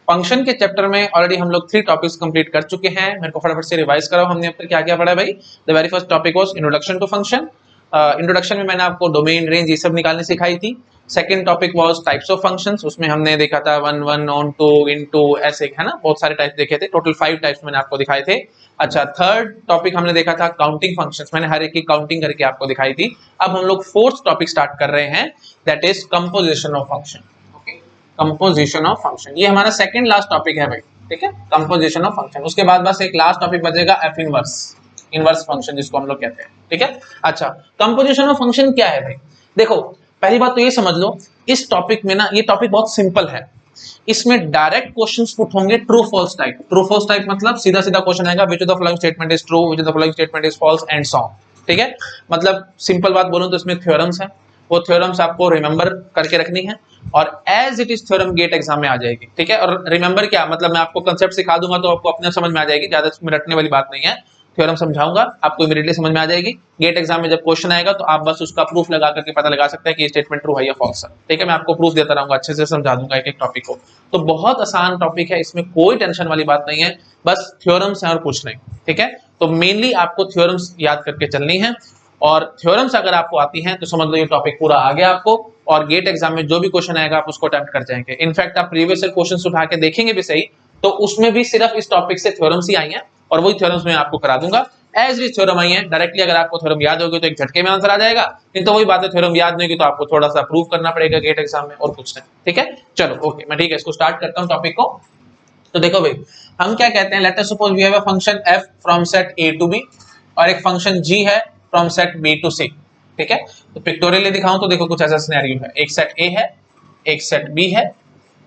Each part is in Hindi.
फंक्शन के चैप्टर में ऑलरेडी हम लोग 3 टॉपिक्स कंप्लीट कर चुके हैं। मेरे को फटाफट से रिवाइज कराओ, हमने अब तक क्या क्या पढ़ा है भाई। The very first topic was introduction to function. Introduction में मैंने आपको डोमेन, रेंज ये सब निकालने सिखाई थी। Second topic was types of functions, उसमें हमने देखा था 1 1 ऑन 2 इनटू ऐसे, है ना, बहुत सारे टाइप्स देखे थे, टोटल 5 टाइप्स मैंने आपको दिखाए थे। अच्छा, थर्ड टॉपिक हमने देखा था काउंटिंग फंक्शंस, मैंने हर एक की काउंटिंग करके आपको दिखाई थी। अब हम लोग फोर्थ टॉपिक स्टार्ट कर रहे हैं, that is composition of function. Composition of function, ये हमारा सेकंड लास्ट टॉपिक है भाई, ठीक है, कंपोजिशन ऑफ फंक्शन। उसके बाद बस एक लास्ट टॉपिक बचेगा एफ इनवर्स, इनवर्स फंक्शन जिसको हम लोग कहते हैं, ठीक है। अच्छा, कंपोजिशन ऑफ फंक्शन क्या है भाई? देखो, पहली बात तो ये समझ लो, इस टॉपिक में ना, ये टॉपिक बहुत सिंपल है। इसमें डायरेक्ट क्वेश्चंस पुट होंगे true false type. True false type मतलब सीधा सीधा क्वेश्चन आएगा, which of the following statement is true, which of the following statement is false and so on, ठीक है। मतलब सिंपल बात बोलूं तो इसमें थ्योरम्स है, वो थ्योरम्स आपको रिमेंबर करके रखनी है और as it is theorem GATE exam में आ जाएगी, ठीक है। और रिमेंबर क्या मतलब, मैं आपको कंसेप्ट सिखा दूंगा तो आपको अपने समझ में आ जाएगी, ज्यादा इसमें रटने वाली बात नहीं है। थ्योरम समझाऊंगा, आपको इमीडिएटली समझ में आ जाएगी। गेट एग्जाम में जब क्वेश्चन आएगा तो आप बस उसका प्रूफ लगा करके पता लगा सकते हैं कि ये स्टेटमेंट ट्रू है या फॉल्स है, ठीक है। मैं आपको प्रूफ देता रहूंगा, अच्छे से समझा दूंगा एक एक टॉपिक को। तो बहुत आसान टॉपिक है, इसमें कोई टेंशन वाली बात नहीं है, बस थ्योरम्स है और कुछ नहीं, ठीक है। तो मेनली आपको थ्योरम्स याद करके चलनी है, और थ्योरम्स अगर आपको आती हैं तो समझ लो ये टॉपिक पूरा आ गया आपको, और गेट एग्जाम में जो भी क्वेश्चन आएगा आप उसको अटेम्प्ट कर जाएंगे। इनफैक्ट आप प्रीवियस ईयर क्वेश्चंस उठा के देखेंगे भी सही तो उसमें भी सिर्फ इस टॉपिक से थ्योरम्स ही आई हैं, और वही थ्योरम्स मैं आपको करा दूंगा। एज इट थ्योरम आई है, डायरेक्टली अगर आपको थ्योरम याद होगी तो एक झटके में आंसर आ जाएगा, नहीं तो वही बात है, थ्योरम याद नहीं होगी तो आपको थोड़ा सा प्रूव करना पड़ेगा गेट एग्जाम में, और कुछ नहीं, ठीक है। चलो ओके, मैं ठीक है इसको स्टार्ट करता हूं टॉपिक को। तो देखो भाई, हम क्या कहते हैं, let us suppose we have a function f from set a to b और एक फंक्शन g है from set b to c, ठीक है। तो पिक्टोरियली दिखाऊं तो देखो कुछ ऐसा सिनेरियो है, एक सेट a है, एक सेट b है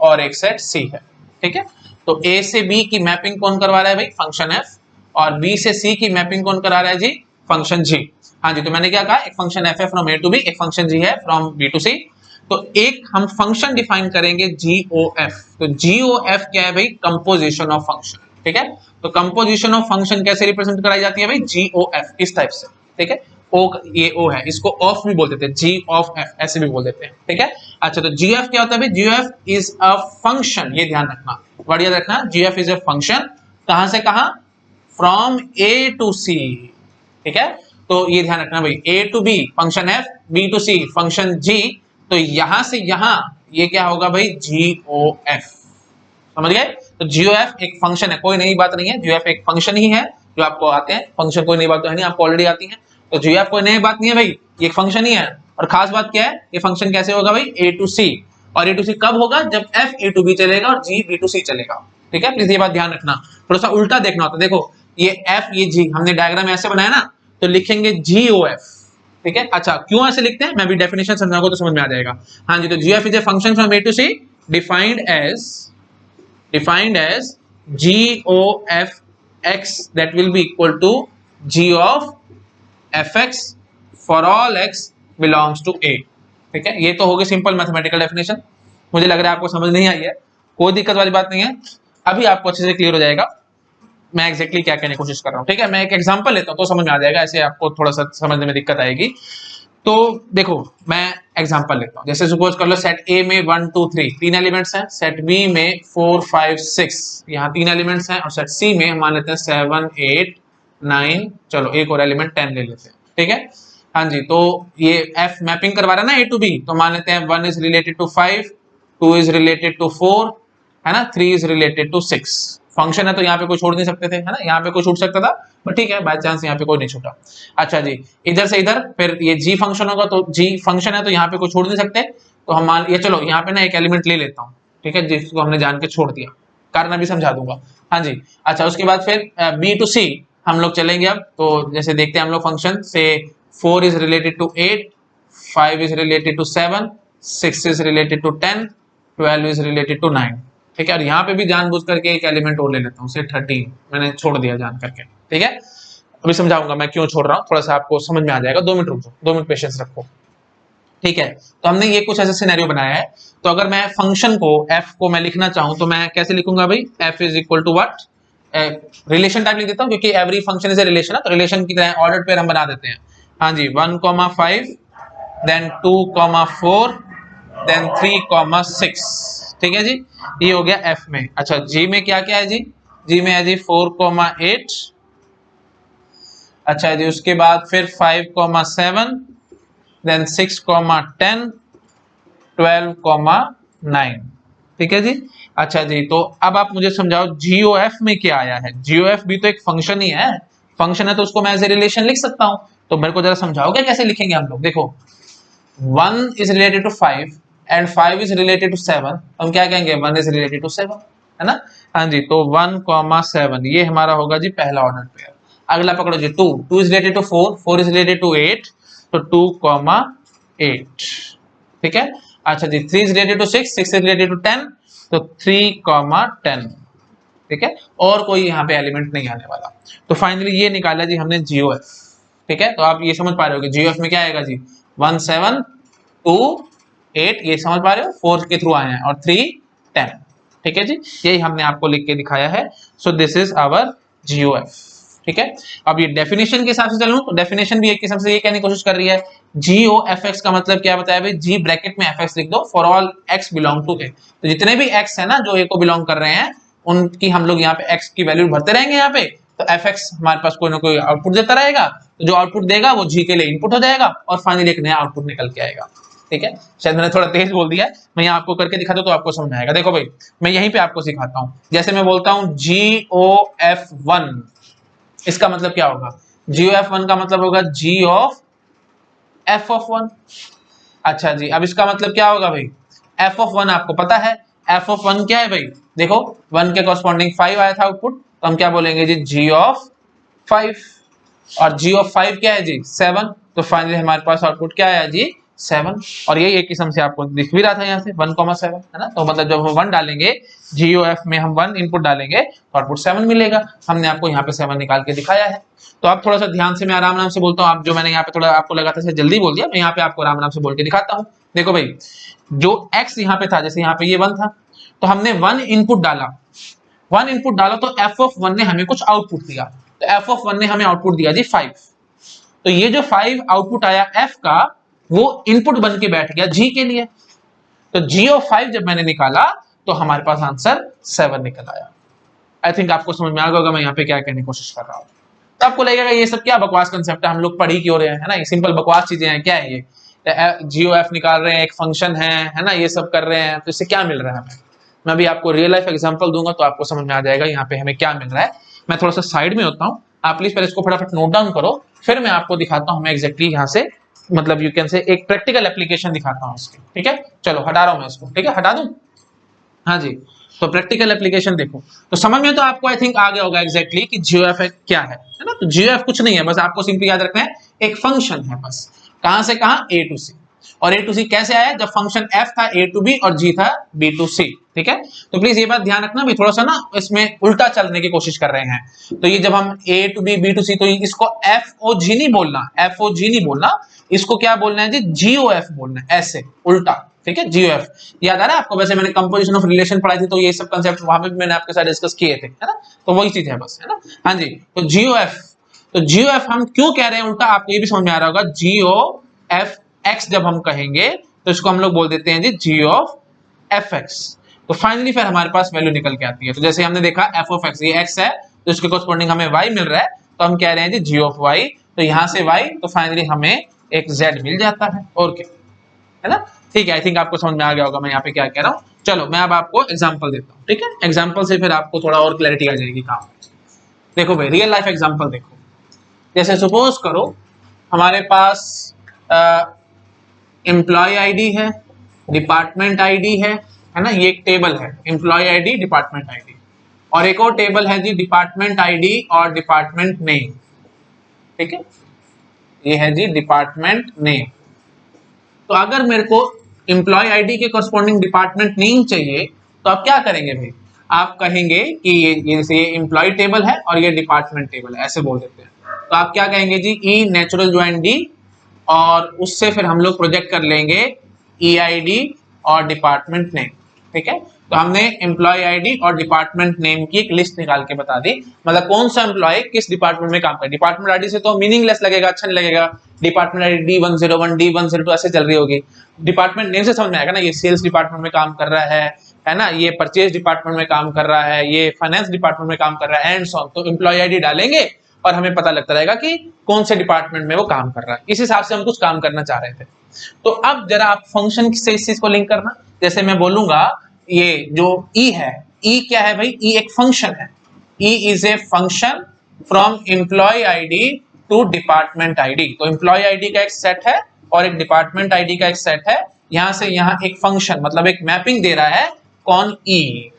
और एक सेट c है, ठीक है। तो a से b की मैपिंग कौन करवा रहा है भाई? Function f। और b से c की मैपिंग कौन करा रहा है जी? Function g। हाँ जी, तो मैंने क्या कहा, एक फंक्शन f है फ्रॉम a टू b, एक फंक्शन g है फ्रॉम b टू c। तो एक हम फंक्शन डिफाइन करेंगे GOF। तो GOF क्या है भाई? कंपोजिशन ऑफ फंक्शन, ठीक है। तो कंपोजिशन ऑफ फंक्शन कैसे रिप्रेजेंट कराई जाती है भाई? GOF, इस टाइप से, ठीक है। ओ, ये ओ है, इसको ऑफ भी बोल देते हैं, G ऑफ F ऐसे भी बोल देते हैं, ठीक है। अच्छा, तो GF क्या होता है भाई? GF इज अ फंक्शन, ये ध्यान रखना, बढ़िया रखना, GF इज अ फंक्शन, कहां से कहां? फ्रॉम A टू C, ठीक है। तो ये ध्यान रखना भाई, A to B function F, B to C function G, तो यहां से यहां ये क्या होगा भाई? GOF, समझ गए? तो GOF एक फंक्शन है, कोई नई बात नहीं है, GOF एक फंक्शन ही है जो आपको आते हैं, फंक्शन कोई नई बात तो है नहीं, आपको ऑलरेडी आती है। तो GOF कोई नई बात नहीं है भाई, ये एक फंक्शन ही है। और खास बात क्या है, ये फंक्शन कैसे होगा भाई? A टू C, और A टू C कब होगा? जब F A टू B चलेगा और G B टू C चलेगा, ठीक है। प्लीज ये बात ध्यान रखना, थोड़ा सा उल्टा देखना होता है। देखो ये F ये G, हमने डायग्राम ऐसे बनाया ना, तो लिखेंगे GOF, ठीक है। अच्छा, क्यों ऐसे लिखते हैं मैं भी डेफिनेशन समझाऊंगा तो समझ में आ जाएगा। हाँ जी, तो GF is a function from A to C defined as GOF x that will be equal to G of fx for all x belongs to A, ठीक है। ये तो होगी सिंपल मैथमेटिकल डेफिनेशन, मुझे लग रहा है आपको समझ नहीं आई है, कोई दिक्कत वाली बात नहीं है, अभी आपको अच्छे से क्लियर हो जाएगा मैं एग्जैक्टली क्या कहने की कोशिश कर रहा हूँ, ठीक है। मैं एक एग्जांपल लेता हूँ तो समझ में आ जाएगा, ऐसे आपको थोड़ा सा समझने में दिक्कत आएगी। तो देखो मैं एग्जांपल लेता हूँ, जैसे सपोज कर लो सेट A में 1 2 3 तीन एलिमेंट्स हैं, सेट B में 4 5 6 यहाँ तीन एलिमेंट्स हैं, और सेट C में मान लेते हैं 7 8 9, चलो एक और एलिमेंट 10 ले लेते हैं, ठीक है। हाँ जी, तो ये F मैपिंग करवा रहा है ना A टू B, तो मान लेते हैं 1 is related to 5, 2 is related to 4, है ना, 3 इज रिलेटेड टू 6। फंक्शन है तो यहाँ पे कोई छोड़ नहीं सकते थे, है ना, यहाँ पे कोई छूट सकता था, बट ठीक है, बाय चांस यहाँ पे कोई नहीं छूटा। अच्छा जी, इधर से इधर फिर ये G फंक्शन होगा, तो G फंक्शन है तो यहाँ पे कोई छोड़ नहीं सकते, तो हम मान ये, चलो यहाँ पे ना एक एलिमेंट ले लेता हूँ, ठीक है, जिसको हमने जान के छोड़ दिया, कारण अभी समझा दूंगा। हाँ जी, अच्छा उसके बाद फिर B टू C हम लोग चलेंगे अब, तो जैसे देखते हैं हम लोग फंक्शन से 4 is related to 8, 5 is related to 7, 6 is related to 10, 12 is related to 9, ठीक है। और यहाँ पे भी जानबूझ करके एक एलिमेंट और ले लेता हूँ, से 13 मैंने छोड़ दिया जान करके, ठीक है। अभी समझाऊंगा मैं क्यों छोड़ रहा हूँ, थोड़ा सा आपको समझ में आ जाएगा, 2 मिनट रुक जाओ, 2 मिनट पेशेंस रखो, ठीक है। तो हमने ये कुछ ऐसा सिनेरियो बनाया है, तो अगर मैं फंक्शन को f को मैं लिखना चाहूँ तो मैं कैसे लिखूंगा भाई? f is equal to what? Relation type लिख देता हूँ, क्योंकि every function is a relation है, तो रिलेशन की तरह ऑर्डर पेयर हम बना देते हैं। हाँ जी, 1 5 देन 2 4 देन 3,6। ठीक है जी, ये हो गया एफ में। अच्छा जी में क्या क्या है जी, जी में है जी 4,8। अच्छा जी, उसके बाद फिर 5,7, देन 6,10, 12,9। ठीक है जी। अच्छा जी, तो अब आप मुझे समझाओ जीओएफ में क्या आया है। जीओएफ भी तो एक फंक्शन ही है, फंक्शन है तो उसको मैं एज ए रिलेशन लिख सकता हूं। तो मेरे को जरा समझाओगे कैसे लिखेंगे हम लोग। देखो 1 is related to 5 and 5 is related to 7, हम क्या कहेंगे 1 is related to 7, है ना। हाँ जी, तो 1,7 ये हमारा होगा जी पहला ऑर्डर पेयर। अगला पकड़ो जी 2 is related to 4, 4 is related to 8, तो 2,8। ठीक है। अच्छा जी 3 is related to 6, 6 is related to 10, तो 3,10। ठीक है, और कोई यहाँ पे एलिमेंट नहीं आने वाला। तो फाइनली ये निकाला जी हमने जीओएफ। ठीक है, तो आप ये समझ पा रहे हो कि जीओएफ में क्या आएगा जी 1 7 2 8, ये समझ पा रहे हो, 4 के थ्रू आए हैं, और 3 10। ठीक है जी, यही हमने आपको लिख के दिखाया है। So this is our G O F. ठीक है, अब ये डेफिनेशन के हिसाब से चलूं तो डेफिनेशन भी एक किस्म से ये कहने की कोशिश कर रही है, जीओएफएक्स का मतलब क्या बताया भाई, जी ब्रैकेट में एफएक्स लिख दो for all x belong to A. तो जितने भी एक्स है ना जो ए को बिलोंग कर रहे हैं, उनकी हम लोग यहाँ पे एक्स की वैल्यू भरते रहेंगे यहाँ पे। तो एफ एक्स हमारे पास कोई ना कोई आउटपुट देता रहेगा, तो जो आउटपुट देगा वो जी के लिए इनपुट हो जाएगा, और फाइनली एक नया आउटपुट निकल के आएगा। ठीक है, शायद मैंने थोड़ा तेज बोल दिया है, मैं यहाँ आपको करके दिखाता हूँ तो आपको समझ में आएगा। देखो भाई, मैं यहीं पे आपको सिखाता हूँ। जैसे मैं बोलता हूँ GOF1, इसका मतलब क्या होगा, GOF1 का मतलब होगा G ऑफ F ऑफ 1। अच्छा जी, अब इसका मतलब क्या होगा भाई, F ऑफ 1 आपको पता है, F ऑफ 1 क्या है भाई, देखो 1 के कॉरस्पॉन्डिंग 5 आया था आउटपुट, तो हम क्या बोलेंगे जी G ऑफ 5, और G ऑफ 5 क्या है जी 7, तो फाइनली हमारे पास आउटपुट क्या आया जी 7। और यही एक किस्म से आपको दिख भी रहा था यहाँ से 1,7, है ना। तो मतलब जब हम 1 डालेंगे GOF में, हम 1 इनपुट डालेंगे तो आउटपुट 7 मिलेगा। हमने आपको यहाँ पे 7 निकाल के दिखाया है। तो आप थोड़ा सा ध्यान से, मैं आराम से बोलता हूँ, आप जो मैंने यहाँ पे थोड़ा आपको लगा था जल्दी बोल दिया, मैं यहाँ पे आपको आराम से बोल के दिखाता हूँ। देखो भाई, जो x यहाँ पे था, जैसे यहाँ पे ये 1 था, तो हमने 1 इनपुट डाला, 1 इनपुट डाला तो f ऑफ 1 ने हमें कुछ आउटपुट दिया, तो f ऑफ 1 ने हमें आउटपुट दिया जी 5। तो ये जो 5 आउटपुट आया f का, वो इनपुट बन के बैठ गया g के लिए। तो g ऑफ 5 जब मैंने निकाला तो हमारे पास आंसर 7 निकल आया। आई थिंक आपको समझ में आ गया होगा मैं यहाँ पे क्या कहने की कोशिश कर रहा हूँ। तो आपको लगेगा ये सब क्या बकवास कंसेप्ट है, हम लोग पढ़ ही क्यों रहे हैं, है ना, ये सिंपल बकवास चीजें हैं, क्या है ये, GOF निकाल रहे हैं, एक फंक्शन है ना, ये सब कर रहे हैं, तो इससे क्या मिल रहा है हमें। मैं भी आपको रियल लाइफ एग्जांपल दूंगा तो आपको समझ में आ जाएगा यहाँ पे हमें क्या मिल रहा है। मैं थोड़ा सा साइड में होता हूँ, आप प्लीज पहले इसको फटाफट नोट डाउन करो, फिर मैं आपको दिखाता हूँ मैं एग्जैक्टली यहाँ से, मतलब यू कैन से एक प्रैक्टिकल एप्लीकेशन दिखाता हूँ इसकी। ठीक है, चलो हटा रहा हूँ मैं इसको, ठीक है, हटा दूं। हाँ जी, तो प्रैक्टिकल एप्लीकेशन देखो, तो समझ में तो आपको आई थिंक आ गया होगा एग्जैक्टली कि GOF क्या है ना। तो GOF कुछ नहीं है, बस आपको सिंपली याद रखना है, एक फंक्शन है बस, कहां से कहां A to C। और A to C कैसे आया, जब फंक्शन f था A to B और G था B to C। ठीक है, तो प्लीज ये बात ध्यान रखना भी, थोड़ा सा ना इसमें उल्टा चलने की कोशिश कर रहे हैं। तो ये जब हम A to B B to C, तो इसको FOG नहीं बोलना, FOG नहीं बोलना, इसको क्या बोलना है जी GOF बोलना है, ऐसे उल्टा। ठीक है, GOF याद आ रहा है आपको, वैसे मैंने कंपोजिशन ऑफ रिलेशन पढ़ाई थी, तो ये सब कंसेप्ट वहां पे भी मैंने आपके साथ डिस्कस किए थे, है ना, तो वही चीज है बस, है ना। हाँ जी, तो GOF, तो GOF हम क्यों कह रहे हैं उल्टा, आपको ये भी समझ में आ रहा होगा। GOF जब हम कहेंगे तो इसको हम लोग बोल देते हैं जी GOF। तो फाइनली फिर हमारे पास वैल्यू निकल के आती है। तो जैसे हमने देखा f(x), ये x है, तो इसके कोरस्पॉन्डिंग हमें y मिल रहा है, तो हम कह रहे हैं जी G(y), तो यहाँ से y, तो फाइनली हमें एक z मिल जाता है, और क्या, है ना। ठीक है, आई थिंक आपको समझ में आ गया होगा मैं यहाँ पे क्या कह रहा हूँ। चलो मैं अब आपको एग्जांपल देता हूँ, ठीक है, एग्जांपल से फिर आपको थोड़ा और क्लैरिटी आ जाएगी काम। देखो भाई, रियल लाइफ एग्जांपल देखो, जैसे सपोज करो हमारे पास एम्प्लॉय आईडी है, डिपार्टमेंट आईडी है ना, ये एक टेबल है, एम्प्लॉय आईडी, डिपार्टमेंट आईडी, और एक और टेबल है जी डिपार्टमेंट आईडी और डिपार्टमेंट नेम। ठीक है, ये है जी डिपार्टमेंट नेम। तो अगर मेरे को एम्प्लॉय आईडी के कॉरस्पॉन्डिंग डिपार्टमेंट नेम चाहिए, तो आप क्या करेंगे भाई, आप कहेंगे कि ये एम्प्लॉय टेबल है और ये डिपार्टमेंट टेबल है, ऐसे बोल देते हैं। तो आप क्या कहेंगे जी, ई नेचुरल ज्वाइन डी, और उससे फिर हम लोग प्रोजेक्ट कर लेंगे EID और डिपार्टमेंट नेम। ठीक है, तो हमने एम्प्लॉय आईडी और डिपार्टमेंट नेम की एक लिस्ट निकाल के बता दी, मतलब कौन सा एम्प्लॉय किस डिपार्टमेंट में काम करे। डिपार्टमेंट आईडी से तो मीनिंगलेस लगेगा, अच्छा नहीं लगेगा। डिपार्टमेंट आईडी D101 D102 ऐसे चल रही होगी। डिपार्टमेंट नेम से समझ में आएगा ना, ये सेल्स डिपार्टमेंट में काम कर रहा है ना, ये परचेज डिपार्टमेंट में काम कर रहा है, ये फाइनेंस डिपार्टमेंट में काम कर रहा है एंड सो ऑन। तो एम्प्लॉय आईडी डालेंगे और हमें पता लगता रहेगा कि कौन से डिपार्टमेंट में वो काम कर रहा है। इस हिसाब से हम कुछ काम करना चाह रहे थे। तो अब जरा आप फंक्शन से इस चीज को लिंक करना, जैसे मैं बोलूंगा ये जो ई है, ई क्या है भाई, ई एक फंक्शन है। E is a function from employee ID to department ID. तो एम्प्लॉय आईडी का एक सेट है और एक डिपार्टमेंट आईडी का एक सेट है। यहां से यहां एक फंक्शन मतलब एक मैपिंग दे रहा है कौन, ई।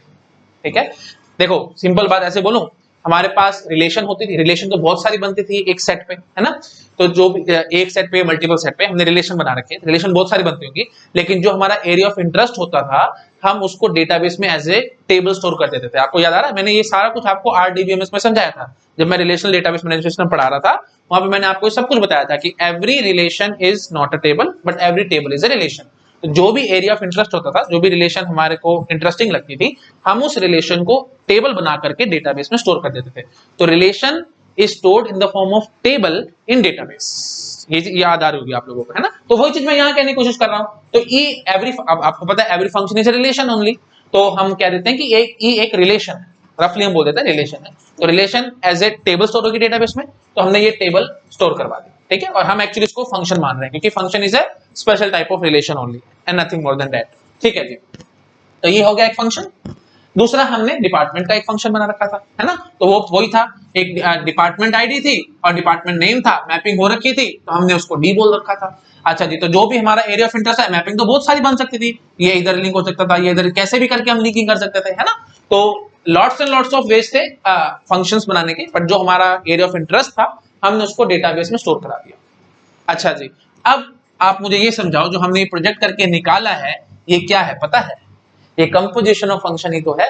ठीक है, देखो सिंपल बात ऐसे बोलूं, हमारे पास रिलेशन होती थी, रिलेशन तो बहुत सारी बनती थी एक सेट पे, है ना। तो जो एक सेट पे मल्टीपल सेट पे हमने रिलेशन बना रखे, रिलेशन बहुत सारी बनती होंगी, लेकिन जो हमारा एरिया ऑफ इंटरेस्ट होता था हम उसको डेटाबेस में एज ए टेबल स्टोर कर देते थे। आपको याद आ रहा है, मैंने ये सारा कुछ आपको RDBMS में समझाया था जब मैं रिलेशनल डेटाबेस मैनेजमेंट सिस्टम पढ़ा रहा था। वहां पे मैंने आपको सब कुछ बताया था कि every relation is not a table but every table is a relation. तो जो भी एरिया ऑफ इंटरेस्ट होता था, जो भी रिलेशन हमारे को इंटरेस्टिंग लगती थी, हम उस रिलेशन को टेबल बना करके डेटाबेस में स्टोर कर देते थे। तो relation is stored in the form of table in database. ये याद आ रही होगी आप लोगों को, है ना। तो वही चीज मैं यहाँ कहने की कोशिश कर रहा हूँ। तो ई एवरी, अब आपको पता है every function is a relation only, तो हम कह देते हैं कि एक रिलेशन है, रफली हम बोल देते हैं रिलेशन है। तो relation as a table store होगी डेटाबेस में, तो हमने ये टेबल स्टोर करवा दी। ठीक है, और हम एक्चुअली इसको फंक्शन मान रहे हैं क्योंकि function is A special type of relation only and nothing more than that. ठीक है जी, तो ये हो गया एक फंक्शन। दूसरा हमने डिपार्टमेंट का एक फंक्शन बना रखा था, है ना। तो वो वही था, एक डिपार्टमेंट आईडी थी और डिपार्टमेंट नेम था, मैपिंग हो रखी थी, तो हमने उसको डी बोल रखा था। अच्छा जी, तो जो भी हमारा एरिया ऑफ इंटरेस्ट है, मैपिंग तो बहुत सारी बन सकती थी, ये इधर लिंक हो सकता था, ये इधर, कैसे भी करके हम लिंकिंग कर सकते थे, है ना। तो lots and lots of ways थे फंक्शंस बनाने के, बट जो हमारा एरिया ऑफ इंटरेस्ट था हमने उसको डेटाबेस में स्टोर करा दिया। अच्छा जी, अब आप मुझे ये समझाओ, जो हमने प्रोजेक्ट करके निकाला है ये क्या है पता है? ये कंपोजिशन ऑफ फंक्शन ही तो है।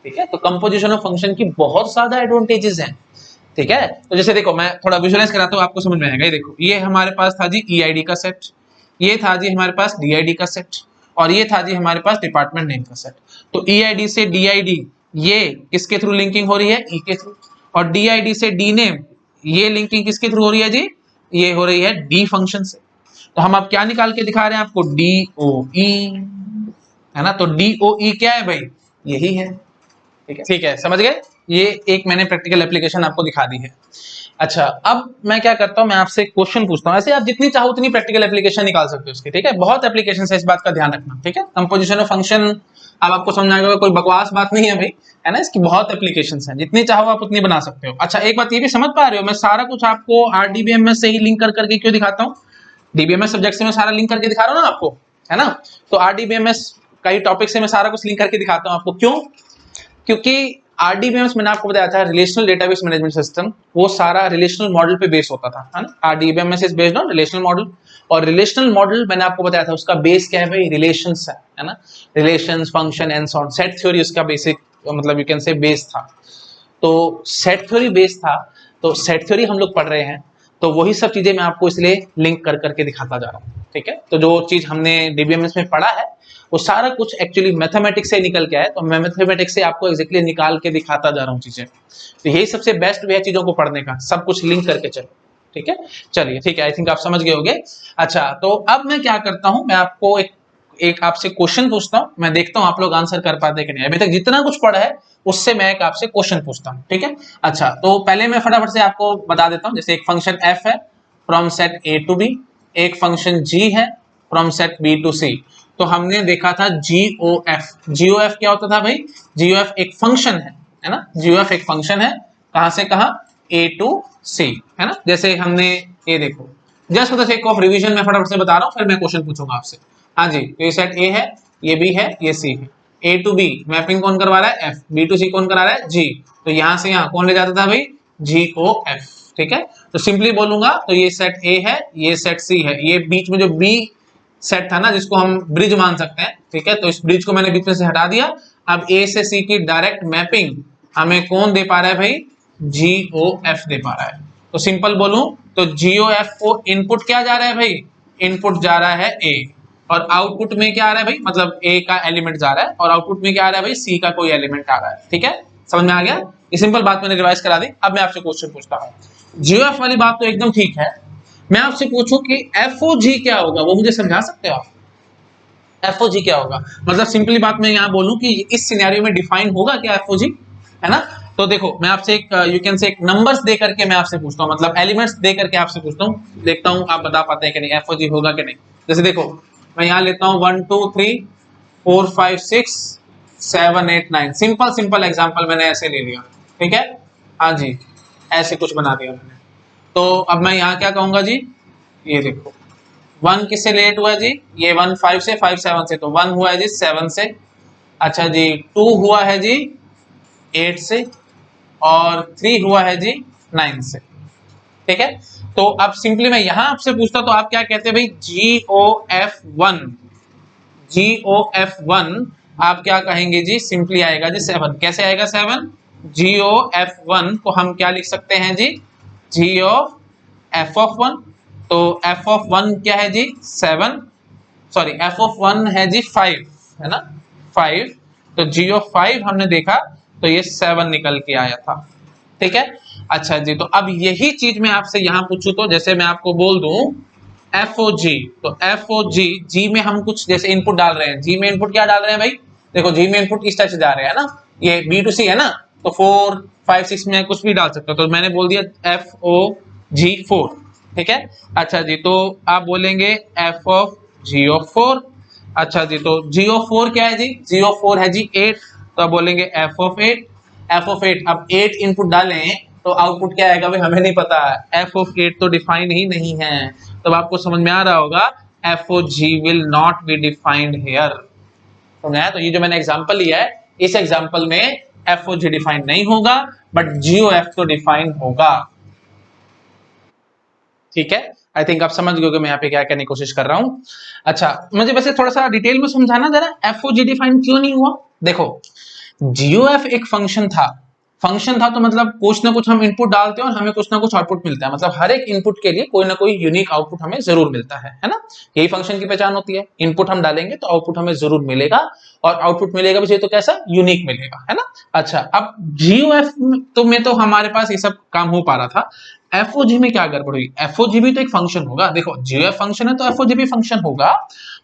ठीक है, तो कंपोजिशन ऑफ फंक्शन की बहुत ज्यादा एडवांटेजेस हैं। ठीक है, तो जैसे देखो मैं थोड़ा विजुअलाइज कराता हूँ, आपको समझ में आएगा। ये देखो, ये हमारे पास था जी EID का सेट, ये था जी हमारे पास DID का सेट, और ये था जी हमारे पास डिपार्टमेंट नेम का सेट। तो EID से DID ये किसके थ्रू लिंकिंग हो रही है? ई के थ्रू। और DID से D नेम ये लिंकिंग किसके थ्रू हो रही है जी? ये हो रही है D फंक्शन से। तो हम अब क्या निकाल के दिखा रहे हैं आपको? DOE, है ना। तो DOE क्या है भाई? यही है। ठीक है, समझ गए। ये एक मैंने प्रैक्टिकल एप्लीकेशन आपको दिखा दी है। अच्छा, अब मैं क्या करता हूं, मैं आपसे क्वेश्चन पूछता हूं। ऐसे आप जितनी चाहो उतनी प्रैक्टिकल एप्लीकेशन निकाल सकते हो उसकी। ठीक है, बहुत एप्लीकेशन है, इस बात का ध्यान रखना। ठीक है, कंपोजिशन ऑफ फंक्शन अब आपको समझ आएगा, कोई बकवास बात नहीं है भाई, है ना। इसकी बहुत एप्लीकेशंस हैं, जितनी चाहो आप उतनी बना सकते हो। अच्छा, एक बात ये भी समझ पा रहे हो, मैं सारा कुछ आपको RDBMS से ही लिंक कर करके क्यों दिखाता हूँ? DBMS सब्जेक्ट से मैं सारा लिंक करके दिखा रहा हूँ ना आपको, है ना। तो RDBMS कई टॉपिक से मैं सारा कुछ लिंक करके दिखाता हूँ आपको। क्यों? क्योंकि RDBMS मैंने आपको बताया था, रिलेशनल डेटाबेस मैनेजमेंट सिस्टम, वो सारा रिलेशनल मॉडल पे बेस होता था, है ना। RDBMS is based on relational model, और रिलेशनल मॉडल मैंने आपको बताया था उसका बेस क्या है भाई? रिलेशंस है ना। Relations, function and so on. Set theory उसका बेसिक, मतलब यू कैन से बेस था। तो सेट थ्योरी बेस था, तो सेट थ्योरी हम लोग पढ़ रहे हैं, तो वही सब चीजें मैं आपको इसलिए लिंक कर करके दिखाता जा रहा हूँ। ठीक है, तो जो चीज हमने DBMS में पढ़ा है वो सारा कुछ एक्चुअली मैथमेटिक्स से निकल के आया, तो मैं मैथमेटिक्स से आपको एग्जैक्टली निकाल के दिखाता जा रहा हूँ चीजें। तो यही सबसे बेस्ट वे है चीजों को पढ़ने का, सब कुछ लिंक करके चलो। ठीक है, चलिए ठीक है, आई थिंक आप समझ गए होंगे। अच्छा, तो अब मैं क्या करता हूँ, मैं आपको एक आपसे क्वेश्चन पूछता हूँ, मैं देखता हूँ आप लोग आंसर कर पाते कि नहीं। अभी तक जितना कुछ पढ़ा है उससे मैं एक आपसे क्वेश्चन पूछता हूँ। ठीक है, अच्छा, तो पहले मैं फटाफट से आपको बता देता हूँ। जैसे एक फंक्शन f है from set A to B, एक फंक्शन g है from set B to C। तो हमने देखा था GOF। GOF क्या होता था भाई? GOF एक फंक्शन है ना। GOF एक फंक्शन है, कहां से कहां? A to C, है ना। जैसे हमने ये देखो, just for the sake of revision मैं फटाफट से बता रहा हूँ, फिर मैं क्वेश्चन पूछूंगा आपसे। हाँ जी, तो ये सेट A है, ये B है, ये C है। A to B मैपिंग कौन करवा रहा है? F। B to C कौन करा रहा है? G। तो यहां से यहां कौन ले जाता था भाई? GOF। ठीक है, तो सिंपली बोलूंगा तो ये सेट A है, ये सेट C है, ये बीच में जो B सेट था ना, जिसको हम ब्रिज मान सकते हैं। ठीक है, तो इस ब्रिज को मैंने बीच में से हटा दिया। अब A से C की डायरेक्ट मैपिंग हमें कौन दे पा रहा है भाई? GOF दे पा रहा है। तो सिंपल बोलूं तो GOF को इनपुट क्या जा रहा है भाई? इनपुट जा रहा है A, और आउटपुट में क्या आ रहा है भाई, मतलब ए का एलिमेंट जा रहा है और आउटपुट में क्या आ रहा है भाई, सी का कोई एलिमेंट आ रहा है। ठीक है, समझ में आ गया? ये सिंपल बात मैंने रिवाइज करा दी। अब मैं आपसे क्वेश्चन पूछता हूँ, जीओएफ वाली बात तो एकदम ठीक है, मैं आपसे पूछूं कि एफओजी क्या होगा, वो मुझे समझा सकते हो आप? एफओजी क्या होगा, मतलब सिंपली बात मैं यहाँ बोलूं कि इस सिनेरियो में डिफाइन होगा क्या एफओजी, है ना? तो देखो मैं आपसे एक यू कैन से एक नंबर्स दे करके मैं आपसे पूछता हूँ, मतलब एलिमेंट्स दे करके आपसे पूछता हूँ, देखता हूँ आप बता पाते हैं कि नहीं एफओजी होगा कि नहीं। जैसे देखो मैं यहाँ लेता हूँ 1 2 3 4 5 6 7 8 9, सिंपल सिंपल एग्जांपल मैंने ऐसे ले लिया। ठीक है, हाँ जी, ऐसे कुछ बना दिया मैंने। तो अब मैं यहाँ क्या कहूंगा जी, ये देखो 1 किससे लेट हुआ जी, ये 1 5 से, 5 7 से, तो 1 हुआ है जी 7 से। अच्छा जी 2 हुआ है जी 8 से और 3 हुआ है जी 9 से। ठीक है, तो अब सिंपली मैं यहां आपसे पूछता तो आप क्या कहते हैं भाई, GOF1, GOF1 आप क्या कहेंगे जी, सिंपली आएगा जी 7। कैसे आएगा 7? GOF1 को हम क्या लिख सकते हैं जी, GOF1, तो f ऑफ 1 क्या है जी 7, सॉरी f ऑफ 1 है जी 5, है ना 5, तो GO5 हमने देखा तो ये 7 निकल के आया था। ठीक है, अच्छा जी, तो अब यही चीज मैं आपसे यहां पूछूं तो जैसे मैं आपको बोल दूं FOG, तो FOG जी में हम कुछ जैसे इनपुट डाल रहे हैं, जी में इनपुट क्या डाल रहे हैं भाई, देखो जी में इनपुट इस टाइप से जा रहे हैं ना, ये B2C है ना, तो 4 5 6 में कुछ भी डाल सकते हो, तो मैंने बोल दिया FOG4। ठीक है, अच्छा जी, तो आप बोलेंगे f ऑफ GO4। अच्छा जी, तो GO4 क्या है जी, GO4 है जी 8, तो आप बोलेंगे f ऑफ 8, f ऑफ 8, अब 8 इनपुट डालें तो आउटपुट क्या आएगा भाई हमें नहीं पता, f ऑफ 8 तो डिफाइंड ही नहीं है, तब आपको समझ में आ रहा होगा FOG will not be defined here. समझा? तो ये जो मैंने एग्जांपल लिया है, इस एग्जांपल में FOG डिफाइंड नहीं होगा बट GOF तो डिफाइंड होगा। ठीक है, आई थिंक आप समझ गए मैं यहाँ पे क्या कहने की कोशिश कर रहा हूं। अच्छा, मुझे वैसे थोड़ा सा डिटेल में समझाना जरा, FOG डिफाइन क्यों नहीं हुआ। देखो GOF एक फंक्शन था, फंक्शन था तो मतलब कुछ ना कुछ हम इनपुट डालते हैं और हमें कुछ ना कुछ आउटपुट मिलता है, मतलब हर एक इनपुट के लिए कोई ना कोई यूनिक आउटपुट हमें जरूर मिलता है ना, यही फंक्शन की पहचान होती है, इनपुट हम डालेंगे तो आउटपुट हमें जरूर मिलेगा और आउटपुट मिलेगा भी तो कैसा यूनिक मिलेगा, है ना। अच्छा, अब GOF तो में तो हमारे पास ये सब काम हो पा रहा था, FOG में क्या गड़बड़ हुई, FOG भी तो एक फंक्शन होगा, देखो GOF फंक्शन है तो FOG भी फंक्शन होगा,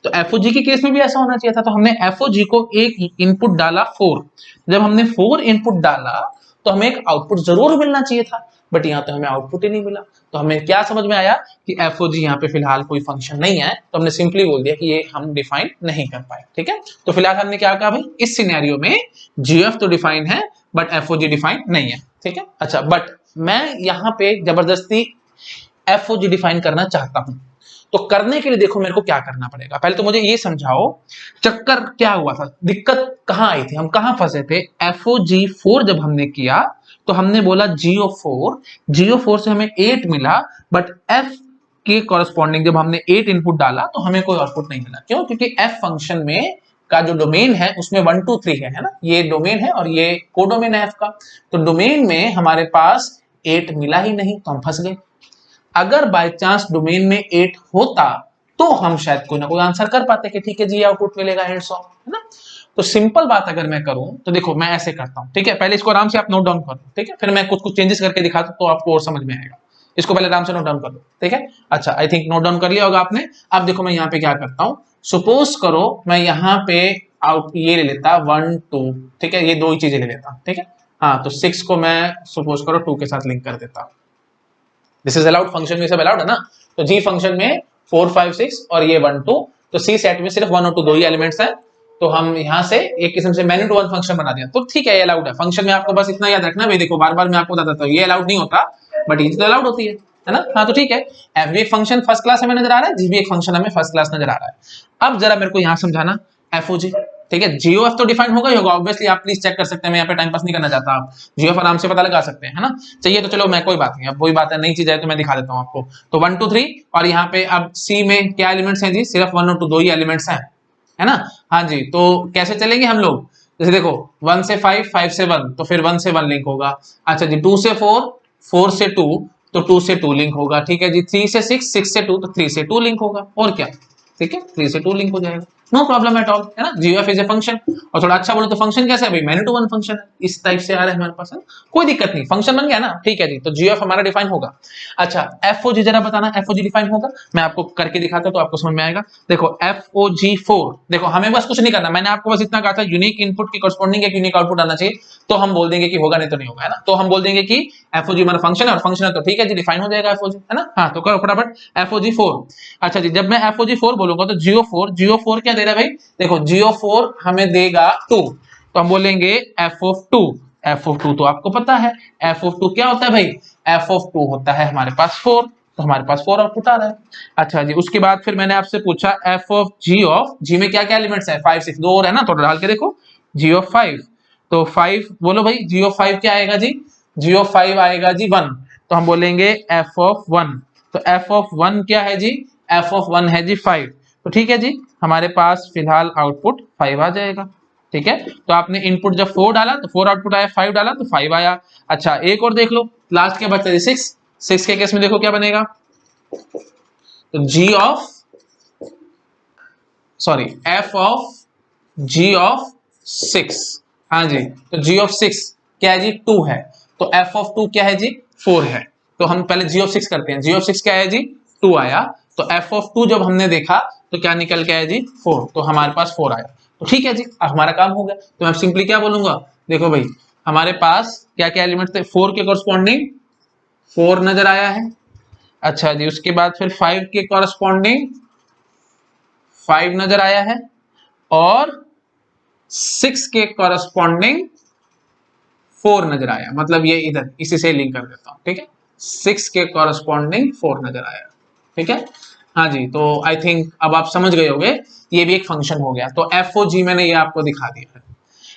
तो FOG के केस में भी ऐसा होना चाहिए था, तो हमने FOG को एक इनपुट डाला 4, जब हमने 4 इनपुट डाला तो हमें एक आउटपुट जरूर मिलना चाहिए था, बट यहाँ तो हमें आउटपुट ही नहीं मिला, तो हमें क्या समझ में आया कि FOG यहाँ पे फिलहाल कोई फंक्शन नहीं है, तो हमने सिंपली बोल दिया कि ये हम डिफाइन नहीं कर पाए। ठीक है, तो फिलहाल हमने क्या कहा भाई, इस सिनेरियो में GOF तो डिफाइन है बट FOG डिफाइन नहीं है। ठीक है, अच्छा, बट मैं यहाँ पे जबरदस्ती FOG डिफाइन करना चाहता हूं, तो करने के लिए देखो मेरे को क्या करना पड़ेगा, पहले तो मुझे ये समझाओ चक्कर क्या हुआ था, दिक्कत कहां आई थी, हम कहां फंसे थे। FOG4 जब हमने किया तो हमने बोला GO4 से हमें 8 मिला, बट F के कॉरेस्पॉन्डिंग जब हमने 8 इनपुट डाला तो हमें कोई आउटपुट नहीं मिला, क्यों, क्योंकि F फंक्शन में का जो डोमेन है उसमें 1 2 3 है ना, ये डोमेन है और ये कोडोमेन है F का, तो डोमेन में हमारे पास 8 मिला ही नहीं, तो हम फंस गए। अगर बाय चांस डोमेन में 8 होता तो हम शायद कोई ना कोई आंसर कर पाते कि ठीक है जी आउटपुट मिलेगा हैंड्स ऑफ, है ना। तो सिंपल बात अगर मैं करूं तो देखो मैं ऐसे करता हूं, ठीक है, पहले इसको आराम से आप नोट डाउन कर लो, ठीक है, फिर मैं कुछ कुछ चेंजेस करके दिखाता तो आपको और समझ में आएगा, इसको पहले आराम से नोट डाउन कर लो, ठीक है। अच्छा, आई थिंक नोट डाउन कर लिया होगा आपने। अब देखो मैं यहाँ पे क्या करता हूँ, सपोज करो मैं यहाँ पे आउट ये ले लेता 1 2, ठीक है, ये दो ही चीजें ले लेता, ठीक है। हाँ, तो 6 को मैं सपोज करो 2 के साथ लिंक कर देता, दिस इज अलाउड, फंक्शन में सब अलाउड है ना। तो जी फंक्शन में 4 5 6 और ये 1 2, तो सी सेट में सिर्फ 1 और 2 दो ही एलिमेंट्स हैं, तो हम यहां से एक किस्म से मैनी टू वन फंक्शन बना दिया, तो ठीक है ये अलाउड है। फंक्शन में आपको बस इतना याद रखना भाई, देखो बार बार मैं आपको बताता हूँ ये अलाउड नहीं होता बट ये तो अलाउड होती है ना। हाँ, तो ठीक है, एफ भी एक फंक्शन फर्स्ट क्लास हमें नजर आ रहा है, जी भी एक फंक्शन हमें फर्स्ट क्लास नजर आ रहा है। अब जरा मेरे को यहां समझाना एफओजी, ठीक है, जीओएफ तो डिफाइन होगा ही होगा ऑब्वियसली, आप प्लीज चेक कर सकते हैं, मैं यहाँ पे टाइम पास नहीं करना चाहता, आप जीओएफ आराम से पता लगा सकते हैं, है ना। चाहिए तो चलो मैं कोई बात नहीं, अब वही बात है, नई चीज है तो मैं दिखा देता हूँ आपको। तो 1 2 3 और यहाँ पे अब सी में क्या एलिमेंट्स हैं जी, सिर्फ 1 और 2 दो ही एलिमेंट्स हैं, है ना। हाँ जी, तो कैसे चलेंगे हम लोग, जैसे देखो 1 से 5 5 से 1, तो फिर 1 से 1 लिंक होगा। अच्छा जी, 2 से 4 4 से 2, तो 2 से 2 लिंक होगा, ठीक है जी। 3 से 6 6 से 2, तो 3 से 2 लिंक होगा, और क्या, ठीक है, 3 से 2 लिंक हो जाएगा, नो प्रॉब्लम एट ऑल, है ना। जीओएफ इज ए फंक्शन, और थोड़ा अच्छा बोलो तो फंक्शन कैसा है भाई, मैनी टू वन फंक्शन है, इस टाइप से आ रहा है हमारे पास, है कोई दिक्कत नहीं, फंक्शन बन गया ना, ठीक है जी। तो जीओएफ हमारा डिफाइन होगा। अच्छा एफओजी जरा बताना, एफओजी डिफाइन होगा, मैं आपको करके दिखाता हूं तो आपको समझ में आएगा। देखो FOG4, देखो हमें बस कुछ नहीं करना, मैंने आपको बस इतना कहा था यूनिक इनपुट की कॉरस्पॉन्डिंग एक यूनिक आउटपुट आना चाहिए, तो हम बोल देंगे कि होगा नहीं तो नहीं होगा, है ना। तो हम बोल देंगे कि एफओजी हमारा फंक्शन है, और फंक्शन है तो ठीक है जी, डिफाइन हो जाएगा एफओजी, है ना। हाँ तो करो फटाफट FOG4। अच्छा जी, जब मैं FOG4 बोलूंगा तो GO4 क्या दे रहा है भाई, देखो GO4 हमें देगा 2, तो हम बोलेंगे f of 2 तो आपको पता है f of 2 क्या होता है भाई, f of 2 होता है हमारे पास 4, तो हमारे पास 4 आउटपुट आ रहा है। अच्छा जी, उसके बाद फिर मैंने आपसे पूछा f of g में क्या क्या एलिमेंट्स है, 5 6 दो और है ना, थोड़ा डाल के देखो g of 5, तो 5 बोलो भाई, g of 5 क्या आएगा जी, g of 5 आएगा जी 1, तो हम बोलेंगे f of 1, तो f of 1 क्या है जी, f of 1 है जी 5, तो ठीक है जी, हमारे पास फिलहाल आउटपुट 5 आ जाएगा, ठीक है। तो आपने इनपुट जब 4 डाला तो 4 आउटपुट आया, 5 डाला तो 5 आया। अच्छा एक और देख लो, लास्ट क्या बचा जी 6 के केस में देखो क्या बनेगा, तो f ऑफ g ऑफ 6, हाँ जी, तो g ऑफ 6 क्या है जी 2 है, तो f ऑफ 2 क्या है जी 4 है, तो हम पहले g ऑफ 6 करते हैं, g ऑफ 6 क्या है जी 2 आया, तो f ऑफ 2 जब हमने देखा तो क्या निकल के आया जी 4, तो हमारे पास 4 आया, तो ठीक है जी, अब हमारा काम हो गया। तो मैं सिंपली क्या बोलूंगा, देखो भाई हमारे पास क्या क्या एलिमेंट थे, 4 के कॉरस्पॉन्डिंग 4 नजर आया है, अच्छा जी, उसके बाद फिर 5 के कॉरस्पॉन्डिंग 5 नजर आया है, और 6 के कॉरस्पॉन्डिंग 4 नजर आया, मतलब ये इधर इसी से लिंक कर देता हूं, ठीक है, 6 के कॉरस्पॉन्डिंग 4 नजर आया, ठीक है। हाँ जी, तो आई थिंक अब आप समझ गए होंगे, ये भी एक फंक्शन हो गया, तो FOG मैंने ये आपको दिखा दिया है।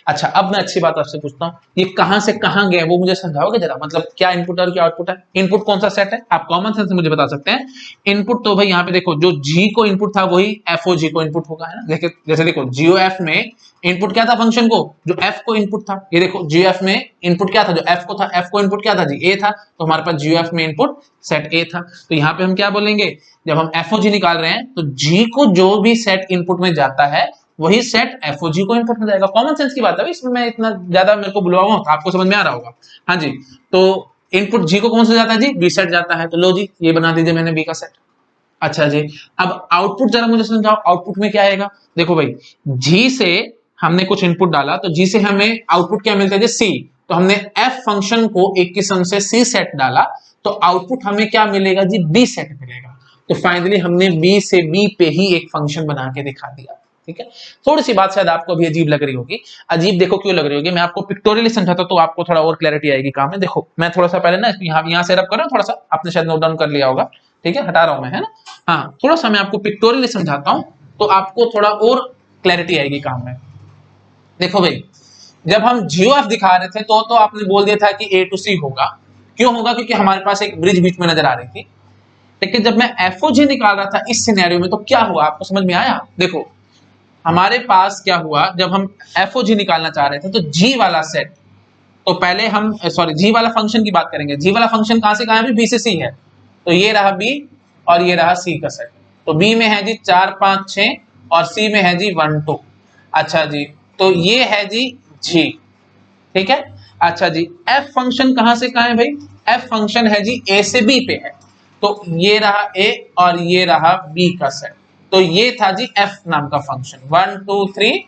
अच्छा अब मैं अच्छी बात आपसे पूछता हूँ, ये कहां से कहां गया वो मुझे समझाओगे जरा, मतलब क्या इनपुट है और क्या आउटपुट है, इनपुट कौन सा सेट है, आप कॉमन सेंस से मुझे बता सकते हैं। इनपुट तो भाई यहाँ पे देखो, जो G को इनपुट था वही FOG को इनपुट होगा, है ना। देखिए जैसे देखो GOF में इनपुट क्या था फंक्शन को, जो F को इनपुट था, ये देखो GF में इनपुट क्या था, जो F को था, F को इनपुट क्या था जी A था, तो हमारे पास GOF में इनपुट सेट A था, तो यहाँ पे हम क्या बोलेंगे, जब हम FOG निकाल रहे हैं तो G को जो भी सेट इनपुट में जाता है वही सेट FOG को इनपुट में जाएगा, कॉमन सेंस की बात है, इसमें मैं इतना ज्यादा मेरे को बुलवाऊंगा तो आपको समझ में आ रहा होगा। हाँ जी, तो इनपुट G को कौन सा जाता है जी, B सेट जाता है, तो लो जी ये बना दीजिए मैंने B का सेट। अच्छा जी, अब आउटपुट जरा मुझे समझाओ, आउटपुट में क्या आएगा, देखो भाई G से हमने कुछ इनपुट डाला तो G से हमें आउटपुट क्या मिलता है जी C, तो हमने F फंक्शन को एक किस्म से C सेट डाला तो आउटपुट हमें क्या मिलेगा जी B सेट मिलेगा, तो फाइनली हमने B से B पे ही एक फंक्शन बना के दिखा दिया, ठीक है। थोड़ी सी बात शायद आपको भी अजीब लग रही होगी, अजीब देखो क्यों लग रही होगी, मैं आपको पिक्टोरियली समझाता तो आपको थोड़ा और क्लैरिटी आएगी काम में। देखो मैं थोड़ा सा पहले ना यहाँ से रब कर रहा हूँ, थोड़ा सा आपने शायद नोट डाउन कर लिया होगा, ठीक है, हटा रहा हूं मैं, है ना। हाँ थोड़ा सा मैं आपको पिक्टोरियली समझाता हूँ तो आपको थोड़ा और क्लैरिटी आएगी काम में। देखो भाई जब हम GOF दिखा रहे थे तो आपने बोल दिया था कि A to C होगा, क्यों होगा, क्योंकि हमारे पास एक ब्रिज बीच में नजर आ रही थी, लेकिन जब मैं FOG निकाल रहा था इस सिनेरियो में तो क्या हुआ आपको समझ में आया। देखो हमारे पास क्या हुआ, जब हम FOG निकालना चाह रहे थे तो G वाला सेट, तो पहले हम G वाला फंक्शन की बात करेंगे, G वाला फंक्शन कहां से कहां है, B से C है, तो ये रहा B और ये रहा C का सेट, तो B में है जी 4 5 6 और C में है जी 1 2। अच्छा जी, तो ये है जी G, ठीक है। अच्छा जी, F फंक्शन कहां से कहां है भाई, F फंक्शन है जी A से B पे है, तो ये रहा A और ये रहा B का सेट, तो ये था जी F नाम का फंक्शन 1 2 3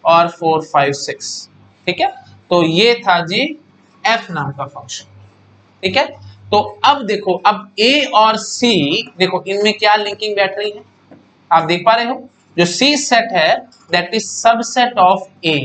और 4 5 6, ठीक है, तो ये था जी F नाम का फंक्शन, ठीक है। तो अब देखो, अब A और C देखो इनमें क्या लिंकिंग बैठ रही है, आप देख पा रहे हो, जो C सेट है that is subset of A,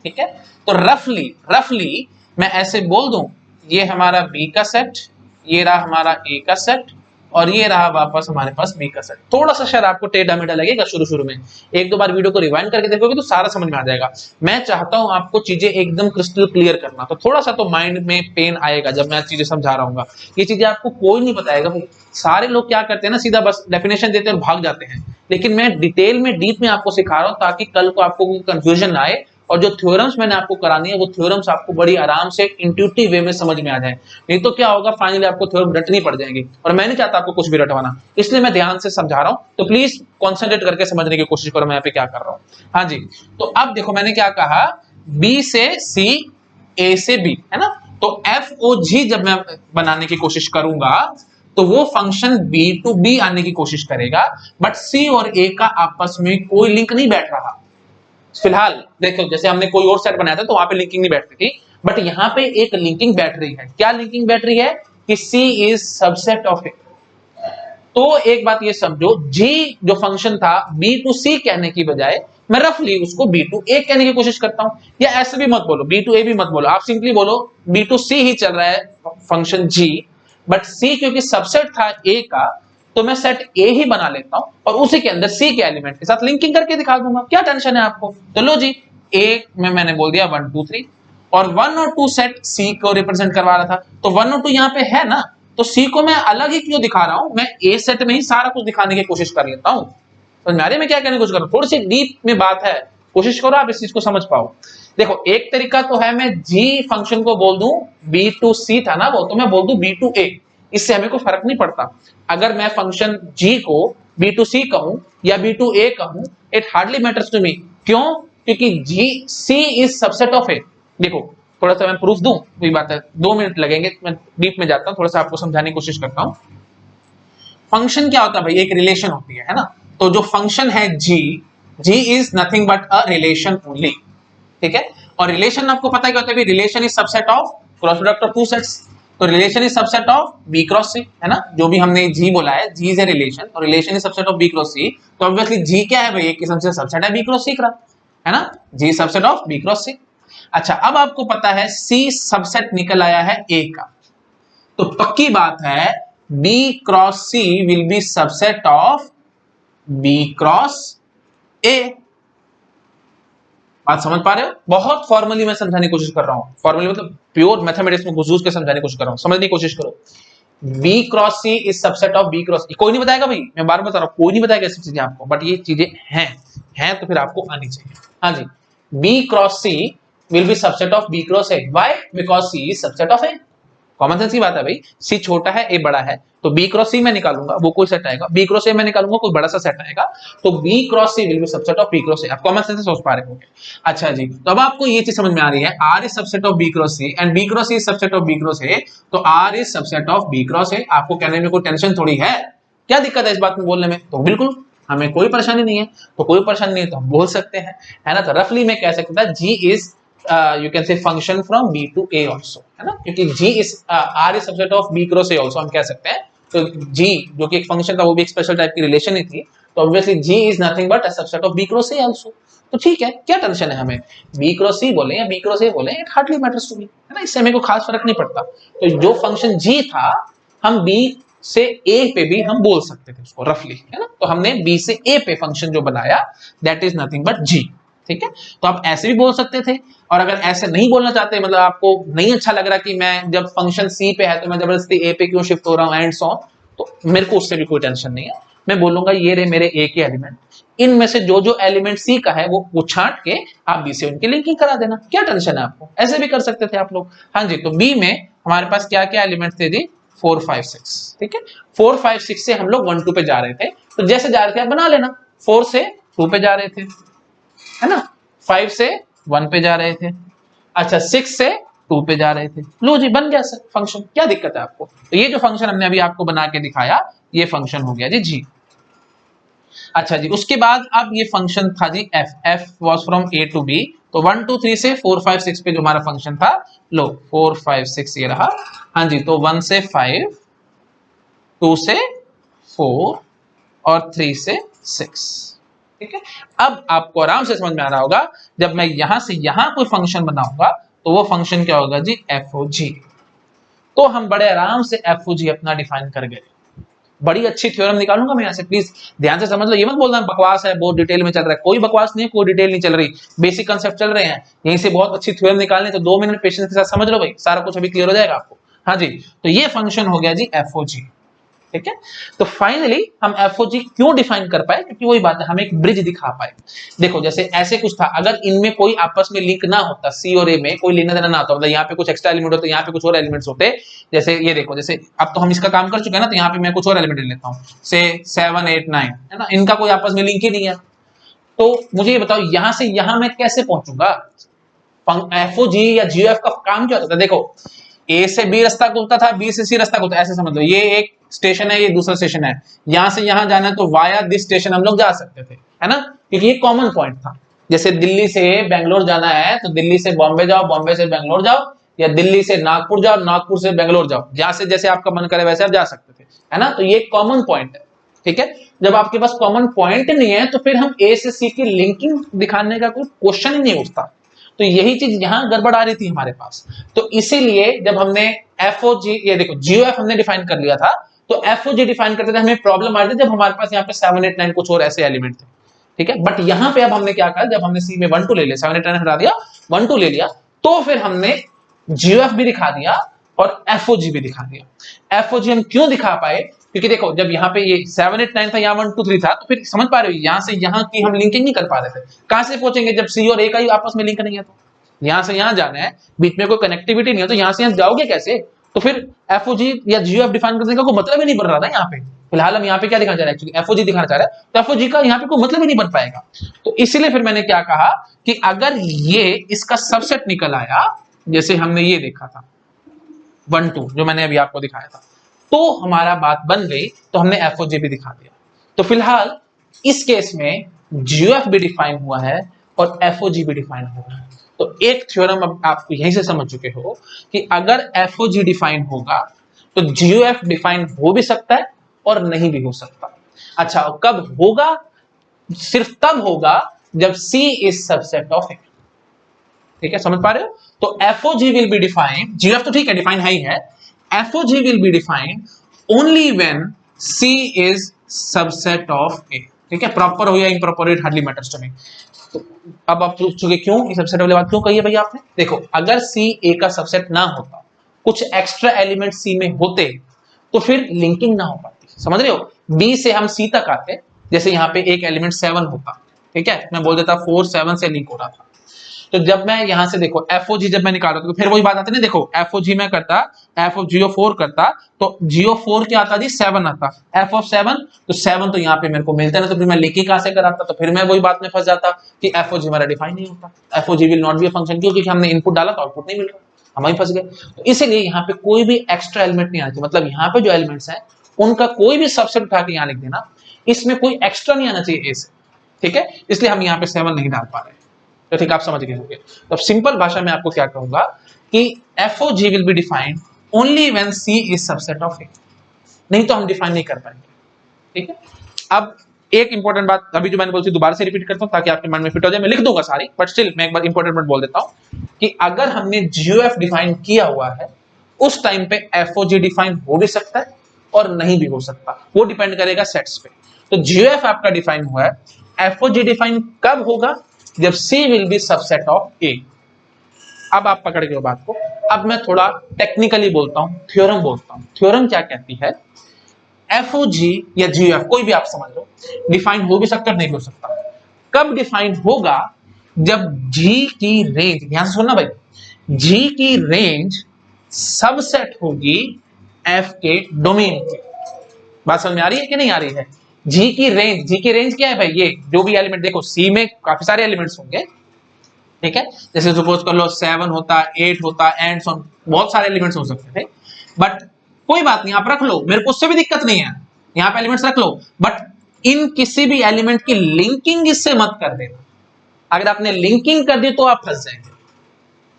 ठीक है। तो रफली मैं ऐसे बोल दूं, ये हमारा B का सेट, ये रहा हमारा A का सेट और ये रहा वापस हमारे पास B का सेट। थोड़ा सा शायद आपको टेढ़ा मेढ़ा लगेगा शुरू में, एक दो बार वीडियो को रिवाइंड करके देखोगे तो सारा समझ में आ जाएगा। मैं चाहता हूं आपको चीजें एकदम क्रिस्टल क्लियर करना, तो थोड़ा सा तो माइंड में पेन आएगा जब मैं चीजें समझा रहा हूँ, ये चीजें आपको कोई नहीं बताएगा भाई। सारे लोग क्या करते हैं ना, सीधा बस डेफिनेशन देते और भाग जाते हैं, लेकिन मैं डिटेल में डीप में आपको सिखा रहा हूँ ताकि कल को आपको कोई कंफ्यूजन ना आए और जो थ्योरम्स मैंने आपको करानी है वो थ्योरम्स आपको बड़ी आराम से इंट्यूटिव वे में समझ में आ जाए। नहीं तो क्या होगा, फाइनली आपको थ्योरम रटनी पड़ जाएंगे, और मैं नहीं चाहता आपको कुछ भी रटवाना, इसलिए मैं ध्यान से समझा रहा हूं। तो प्लीज कॉन्सेंट्रेट करके समझने की कोशिश करो मैं यहाँ पे क्या कर रहा हूँ। हाँ जी, तो अब देखो मैंने क्या कहा, बी से सी, ए से बी, है ना। तो एफ ओ जी जब मैं बनाने की कोशिश करूंगा तो वो फंक्शन बी टू बी आने की कोशिश करेगा, बट सी और ए का आपस में कोई लिंक नहीं बैठ रहा फिलहाल। देखो जैसे हमने कोई और सेट बनाया था तो वहां पे लिंकिंग नहीं बैठती थी, बट यहाँ पे एक लिंकिंग बैठ रही है। क्या लिंकिंग बैठ रही है कि सी इज सबसेट ऑफ ए। तो एक बात ये समझो, जी जो फंक्शन था बी टू सी कहने की बजाय मैं रफली उसको बी टू ए कहने की कोशिश करता हूं, या ऐसे भी मत बोलो, बी टू ए भी मत बोलो, आप सिंपली बोलो बी टू सी ही चल रहा है फंक्शन जी, बट सी क्योंकि सबसेट था ए का तो मैं सेट ए ही बना लेता हूं और उसी के अंदर सी के एलिमेंट के साथ लिंकिंग करके दिखा दूंगा। क्या टेंशन है आपको। तो लो जी, ए में मैंने बोल दिया 1 2 3, और 1 और 2 सेट सी को रिप्रेजेंट करवा रहा था, तो 1 और 2 यहाँ पे है ना, तो सी को मैं अलग ही क्यों दिखा रहा हूं, मैं ए सेट में ही सारा कुछ दिखाने की कोशिश कर लेता हूं। तो नारे में क्या कहने की कोशिश कर रहा हूं, थोड़ी सी डीप में बात है, कोशिश करो आप इस चीज को समझ पाओ। देखो एक तरीका तो है मैं जी फंक्शन को बोल दूं बी टू सी था ना वो, तो मैं बोल दूं बी टू ए, इससे हमें कोई फर्क नहीं पड़ता। अगर मैं फंक्शन जी को बी टू सी कहूं या बी टू ए कहूं, it hardly matters to me. क्यों, क्योंकि जी C is subset of A. देखो थोड़ा सा मैं प्रूफ दूं, कोई बात है 2 मिनट लगेंगे, मैं डीप में जाता हूं, थोड़ा सा आपको समझाने की कोशिश करता हूं। फंक्शन क्या होता है भाई, एक रिलेशन होती है ना। तो जो फंक्शन है g, g is nothing but a relation only, ठीक है। और रिलेशन आपको पता है क्या होता है, relation is subset of cross product of two sets. तो relation is subset of B cross C, है ना, जो भी हमने जी बोला है, जी इज ए रिलेशन और relation is subset of B cross C. तो ऑब्वियसली जी क्या है भाई, एक किस्म से सबसेट है बी क्रॉस सी का, है ना, जी सबसेट ऑफ बी क्रॉस सी। अच्छा अब आपको पता है सी सबसेट निकल आया है ए का, तो पक्की बात है B cross C will be subset of B cross A. बात समझ पा रहे हो, बहुत फॉर्मली मैं समझाने की कोशिश कर रहा हूं, फॉर्मली मतलब प्योर मैथमेटिक्स में घुस के समझाने की कोशिश कर रहा हूं, समझने की कोशिश करो। B cross C is subset of B cross, कोई नहीं बताएगा भाई, मैं बार बता रहा हूं, कोई नहीं बताएगा ऐसी चीजें आपको, बट ये चीजें हैं तो फिर आपको आनी चाहिए। हाँ जी, B cross C will be subset of B cross A, why, because C is subset of A. Common sense की बात है भाई, सी छोटा है ए बड़ा है, तो बी क्रॉस सी मैं निकालूंगा वो कोई सेट आएगा, बी क्रॉस ए मैं निकालूंगा कोई बड़ा सा सेट आएगा, तो B cross C will be subset of B cross A. आप कॉमन सेंस से सोच पा रहे हो। अच्छा जी, तो अब आपको ये चीज समझ में आ रही है, R is subset of B cross C and B cross C is subset of B cross A, तो R is subset of B cross A. आपको कहने में कोई टेंशन थोड़ी है, क्या दिक्कत है इस बात में बोलने में, तो बिल्कुल हमें कोई परेशानी नहीं है, तो कोई परेशानी नहीं है तो हम बोल सकते हैं, है ना। तो रफली मैं कह सकता था जी is you can say function from B to A also, है ना, क्योंकि G is R is subset of B cross A also हम कह सकते हैं। तो G जो कि एक फंक्शन था वो भी एक स्पेशल टाइप की रिलेशन ही थी, तो obviously G is nothing but a subset of B cross A also। तो ठीक है, क्या टेंशन है हमें, B cross C बोले या B cross A बोले, it hardly matters to me, है ना, इससे हमें कोई खास फर्क नहीं पड़ता। तो जो फंक्शन G था हम B से A पे भी हम बोल सकते थे उसको रफली, है ना, तो हमने B से A पे फंक्शन जो बनाया that is nothing but G, ठीक है। तो आप ऐसे भी बोल सकते थे, और अगर ऐसे नहीं बोलना चाहते, मतलब आपको नहीं अच्छा लग रहा कि मैं जब फंक्शन सी पे है तो मैं जबरदस्ती ए पे क्यों शिफ्ट हो रहा हूं एंड सो, तो मेरे को उससे भी कोई टेंशन नहीं है। मैं बोलूंगा ये रहे मेरे ए के एलिमेंट, इनमें से जो जो एलिमेंट सी का है वो छांट के आप बी से उनकी लिंकिंग करा देना, क्या टेंशन है आपको, ऐसे भी कर सकते थे आप लोग। हाँ जी, तो बी में हमारे पास क्या क्या एलिमेंट थे जी, 4 5 6, ठीक है। 4 5 6 से हम लोग 1 2 पे जा रहे थे, तो जैसे जा रहे थे आप बना लेना, 4 से 2 पे जा रहे थे, है ना, 5 से 1 पे जा रहे थे, अच्छा 6 से 2 पे जा रहे थे, लो जी बन गया सर फंक्शन, क्या दिक्कत है आपको। तो ये जो फंक्शन हमने अभी आपको बना के दिखाया ये फंक्शन हो गया जी। अच्छा जी, उसके बाद अब ये फंक्शन था g f was from A to B, तो 1 2 3 से 4 5 6 पे जो हमारा फंक्शन था, लो 4 5 6 ये रहा। हाँ जी, तो 1 से 5, 2 से 4 और 3 से 6, ठीक है। अब आपको आराम से समझ में आ रहा होगा, जब मैं यहां से यहां कोई फंक्शन बनाऊंगा तो वो फंक्शन क्या होगा जी, एफ ओ जी। तो हम बड़े आराम से एफ ओ जी अपना डिफाइन कर गए, बड़ी अच्छी थ्योरम निकालूंगा मैं यहाँ से, प्लीज ध्यान से समझ लो, ये मत बोलना बकवास है बहुत डिटेल में चल रहा है, कोई बकवास नहीं है, कोई डिटेल नहीं चल रही, बेसिक कंसेप्ट चल रहे हैं, यहीं से बहुत अच्छी थ्योरम निकालने, तो 2 मिनट पेशेंस के साथ समझ लो भाई, सारा कुछ अभी क्लियर हो जाएगा आपको। हाँ जी, तो ये फंक्शन हो गया जी एफ ओ जी, ठीक है। तो फाइनली हम एफओजी क्यों डिफाइन कर पाए, क्योंकि वही बात है, हम एक ब्रिज दिखा पाए। देखो जैसे ऐसे कुछ था, अगर इनमें कोई आपस में लिंक ना होता, सी और ए में कोई लेना देना ना होता, मतलब यहाँ पे कुछ एक्स्ट्रा एलिमेंट होते, यहाँ पे कुछ और एलिमेंट्स होते, जैसे ये देखो, जैसे अब तो हम इसका काम कर चुके हैं ना, तो यहाँ पे मैं कुछ और एलिमेंट ले लेता हूँ, से 7 8 9 है ना, इनका कोई आपस में लिंक ही नहीं है। तो मुझे ये बताओ यहां से यहां मैं कैसे पहुंचूंगा? एफओजी या जीओएफ का काम क्या होता था? देखो ए से बी रास्ता खुलता था, बी से सी रास्ता खुलता, ऐसे समझ लो, ये एक स्टेशन है, ये दूसरा स्टेशन है, यहां से यहां जाना है तो वाया दिस स्टेशन हम लोग जा सकते थे, है ना, क्योंकि ये कॉमन पॉइंट था। जैसे दिल्ली से बेंगलोर जाना है तो दिल्ली से बॉम्बे जाओ, बॉम्बे से बेंगलोर जाओ, या दिल्ली से नागपुर जाओ, नागपुर से बेंगलोर जाओ, जहां से जैसे आपका मन करे वैसे आप जा सकते थे, है ना। तो ये कॉमन पॉइंट है, ठीक है। जब आपके पास कॉमन पॉइंट नहीं है तो फिर हम ए से सी की लिंकिंग दिखाने का कोई क्वेश्चन ही नहीं उठता। तो यही चीज यहां गड़बड़ आ रही थी हमारे पास। तो इसीलिए जब हमने एफओजी, ये देखो जीओएफ हमने डिफाइन कर लिया था, तो एफओजी डिफाइन करते थे हमें प्रॉब्लम आ रही थी जब हमारे पास यहाँ पे 7 8 9 कुछ और ऐसे एलिमेंट थे, ठीक है। बट यहाँ पे अब हमने क्या कहा, जब हमने सी में 1 2 ले लिया, 7 8 9 हटा दिया, 1 2 ले लिया, तो फिर हमने जीओएफ भी दिखा दिया और एफओजी भी दिखा दिया। एफओजी हम क्यों दिखा पाए, क्योंकि देखो जब यहाँ पे ये 7 8 9 था, यहाँ 1 2 3 था, तो फिर समझ पा रहे हो यहाँ से यहाँ की हम लिंकिंग नहीं कर पा रहे थे। कहां से पहुंचेंगे जब सी और ए का ही आपस में लिंक नहीं है? तो यहां से यहां जाना है, बीच में कोई कनेक्टिविटी नहीं है, तो यहां से यहां जाओगे कैसे? तो फिर एफओजी या जीओएफ डिफाइन करने का कोई मतलब ही नहीं बन रहा था यहाँ पे। फिलहाल हम यहाँ पे क्या दिखाना चाह रहे हैं, एक्चुअली एफओजी दिखाना चाह रहे हैं, तो एफओजी का यहाँ पे कोई मतलब ही नहीं बन पाएगा। तो इसीलिए फिर मैंने क्या कहा कि अगर ये इसका सबसेट निकल आया, जैसे हमने ये देखा था 1 2 जो मैंने अभी आपको दिखाया था, तो हमारा बात बन गई, तो हमने एफओजी भी दिखा दिया। तो फिलहाल इस केस में जीओएफ भी डिफाइन हुआ है और एफओजी भी डिफाइन हुआ है। तो एक थ्योरम अब आप यहीं से समझ चुके हो कि अगर एफओजी डिफाइन होगा तो जीओएफ डिफाइन हो भी सकता है और नहीं भी हो सकता। अच्छा, कब होगा? सिर्फ तब होगा जब C is subset of A, ठीक है, समझ पा रहे हो? तो F O G will be defined, G O F तो ठीक है डिफाइन है ही है, F O G will be defined only when C is subset of A, ठीक है। प्रॉपर हो या improper it hardly matters to me. तो अब आप पूछ चुके क्यों, ये सबसेट वाली बात क्यों कही है भैया आपने? देखो अगर सी ए का सबसेट ना होता, कुछ एक्स्ट्रा एलिमेंट सी में होते, तो फिर लिंकिंग ना हो पाती, समझ रहे हो? बी से हम सी तक आते, जैसे यहाँ पे एक एलिमेंट 7 होता, ठीक है, मैं बोल देता 4 7 से लिंक हो रहा था। तो जब मैं यहां से देखो एफओजी जब मैं निकाल रहा था, तो फिर वही बात आती है ना, देखो एफओजी में करता, एफ ऑफ जीओ 4 करता, तो जीओ 4 क्या आता जी? 7 आता, एफ ऑफ 7, तो 7 तो यहाँ पे मेरे को मिलता है ना, तो फिर मैं लिंकिंग कहां से कराता? तो फिर मैं वही बात में फंस जाता कि एफओजी हमारा डिफाइन नहीं होता, FOG will not be a function, क्योंकि हमने इनपुट डाला तो आउटपुट नहीं मिल रहा, हम वहीं फंस गए। तो इसीलिए यहाँ पे कोई भी एक्स्ट्रा एलिमेंट नहीं आना चाहिए, मतलब यहाँ पे जो एलिमेंट्स हैं उनका कोई भी सबसेट उठा के यहाँ लिख देना, इसमें कोई एक्स्ट्रा नहीं आना चाहिए ए से, ठीक है। इसलिए हम यहाँ पे 7 नहीं डाल पा रहे हैं। तो ठीक आप समझ गए होंगे। तो सिंपल भाषा में आपको क्या कहूंगा कि f o g will be defined only when C is subset of A, नहीं तो हम डिफाइन नहीं कर पाएंगे, ठीक है। अब एक इंपॉर्टेंट बात अभी जो मैंने बोली थी दोबारा से रिपीट करता हूं ताकि आपके मन में फिट हो जाए, मैं लिख दूंगा सारी, बट स्टिल मैं एक बार इंपॉर्टेंट बात बोल देता हूं कि अगर हमने जीओएफ डिफाइन किया हुआ है उस टाइम पे एफओजी डिफाइन हो भी सकता है और नहीं भी हो सकता, वो डिपेंड करेगा सेट्स पे। तो जीओएफ आपका डिफाइन हुआ है, एफओजी डिफाइन कब होगा? जब C will be subset of A। अब आप पकड़ गए बात को। अब मैं थोड़ा टेक्निकली बोलता हूं, थ्योरम बोलता हूं। थ्योरम क्या कहती है? एफओजी या जीओएफ कोई भी आप समझ लो, डिफाइन हो भी सकता है नहीं हो सकता। कब डिफाइन होगा? जब G की रेंज, ध्यान से सुनना भाई, G की रेंज सबसेट होगी F के डोमेन की। बात समझ में आ रही है कि नहीं आ रही है? जी की रेंज क्या है भाई? ये जो भी एलिमेंट, देखो सी में काफी सारे एलिमेंट्स होंगे, ठीक है, जैसे सपोज कर लो 7 होता, 8 होता, एंड सो बहुत सारे एलिमेंट्स हो सकते थे। बट कोई बात नहीं, आप रख लो, मेरे को उससे भी दिक्कत नहीं है, यहाँ पे एलिमेंट्स रख लो, बट इन किसी भी एलिमेंट की लिंकिंग इससे मत कर देना। अगर आपने लिंकिंग कर दी तो आप फंस जाएंगे।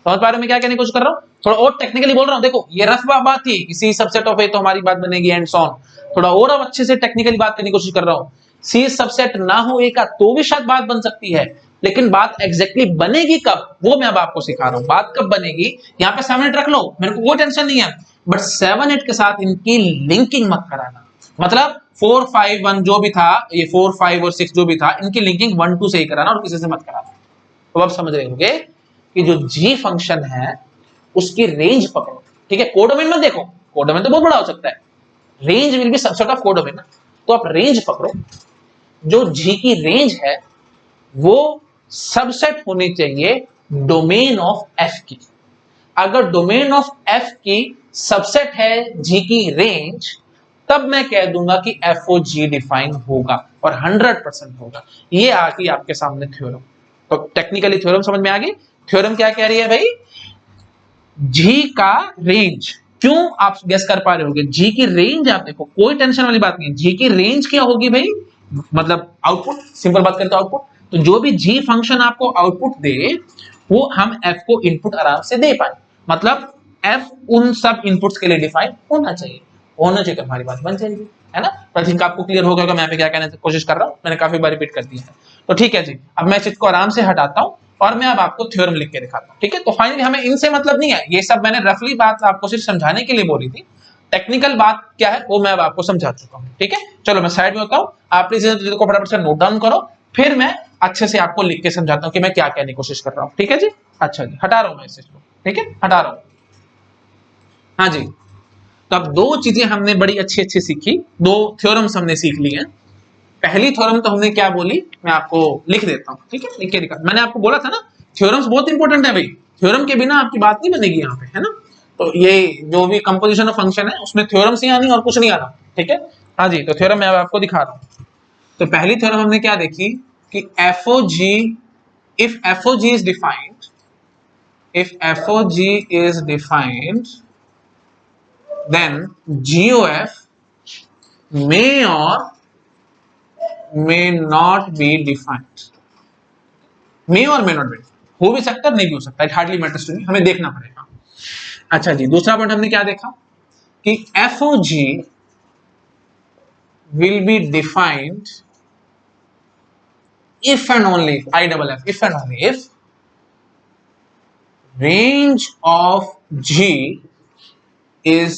समझ पा रहे हो मैं क्या कहने की कोशिश कर रहा हूँ? थोड़ा और टेक्निकली बोल रहा हूँ। देखो ये रफ बात थी, इसी सबसेट ऑफ ए तो हमारी बात बनेगी एंड सो ऑन। थोड़ा और अब अच्छे से टेक्निकली बात करने की कोशिश कर रहा हूँ। सी सबसेट ना हो ए का तो भी शायद बात बन सकती है, लेकिन बात एग्जैक्टली बनेगी कब वो मैं अब आपको सिखा रहा हूँ। बात कब बनेगी? यहाँ पे 7 8 रख लो, मेरे को कोई टेंशन नहीं है, बट 7 8 के साथ इनकी लिंकिंग मत कराना। मतलब 4 5 1 जो भी था, ये 4 5 और 6 जो भी था, इनकी लिंकिंग 1 2 से ही कराना और किसी से मत कराना। तो अब समझ रहे होंगे कि जो जी फंक्शन है उसकी रेंज पकड़ो, ठीक है। कोडोमेन मत देखो, कोडोमेन तो बहुत बड़ा हो सकता है, range will be subset of codomain ना, तो आप रेंज पकड़ो, जो जी की रेंज है वो सबसेट होनी चाहिए डोमेन ऑफ एफ की। अगर डोमेन ऑफ एफ की सबसेट है जी की रेंज, तब मैं कह दूंगा कि एफ ओ जी डिफाइन होगा और 100% होगा। ये आ गई आपके सामने थ्योरम। तो टेक्निकली थ्योरम समझ में आ गई। थ्योरम क्या कह रही है भाई, जी का रेंज, क्यों आप गेस कर पा रहे होगे, जी की रेंज आप देखो, कोई टेंशन वाली बात नहीं है। जी की रेंज क्या होगी भाई, मतलब आउटपुट, सिंपल बात करते हैं आउटपुट। तो जो भी जी फंक्शन आपको आउटपुट दे वो हम एफ को इनपुट आराम से दे पाए, मतलब एफ उन सब इनपुट्स के लिए डिफाइन होना चाहिए, तो हमारी बात बन जाएगी, है ना। तो आई थिंक आपको क्लियर हो गया मैं पे क्या कहने की कोशिश कर रहा हूं, मैंने काफी बार रिपीट कर दिया है। तो ठीक है जी, अब मैं इस चीज को आराम से हटाता हूं और मैं अब आपको थ्योरम लिख के दिखाता हूं, ठीक है। तो फाइनली हमें इनसे मतलब नहीं है, ये सब मैंने रफली बात आपको सिर्फ समझाने के लिए बोली थी। टेक्निकल बात क्या है वो मैं अब आपको समझा चुका हूं, ठीक है। चलो मैं साइड में होता हूं, आप प्लीज को फटाफट से नोट डाउन करो, फिर मैं अच्छे से आपको लिख के समझाता हूं कि मैं क्या कहने की कोशिश कर रहा हूं, ठीक है जी। अच्छा जी, हटा रहा हूं मैं इस चीज को, ठीक है, हटा रहा हूं। हाँ जी, तो अब दो चीजें हमने बड़ी अच्छी अच्छी सीखी, दो थ्योरम्स हमने सीख ली हैं। पहली थ्योरम तो हमने क्या बोली, मैं आपको लिख देता हूं, ठीक है, लिख के दिखा। मैंने आपको बोला था ना थ्योरम्स बहुत इंपॉर्टेंट है भाई, थ्योरम के बिना आपकी बात नहीं बनेगी यहाँ पे, है ना। तो ये जो भी कंपोजिशन ऑफ फंक्शन है उसमें थ्योरम्स ही आनी और कुछ नहीं आना, ठीक है। हाँ जी, तो थ्योरम मैं आपको दिखा रहा हूँ। तो पहली थ्योरम हमने क्या देखी कि F O G, if F O G is defined, if F O G is defined then G O F may or may not be defined, may or may not be defined, हो भी सकता है नहीं भी हो सकता, it hardly matters to me, हमें देखना पड़ेगा। अच्छा जी, दूसरा पॉइंट हमने क्या देखा कि F O G will be defined if and only I double F, if and only if range of G is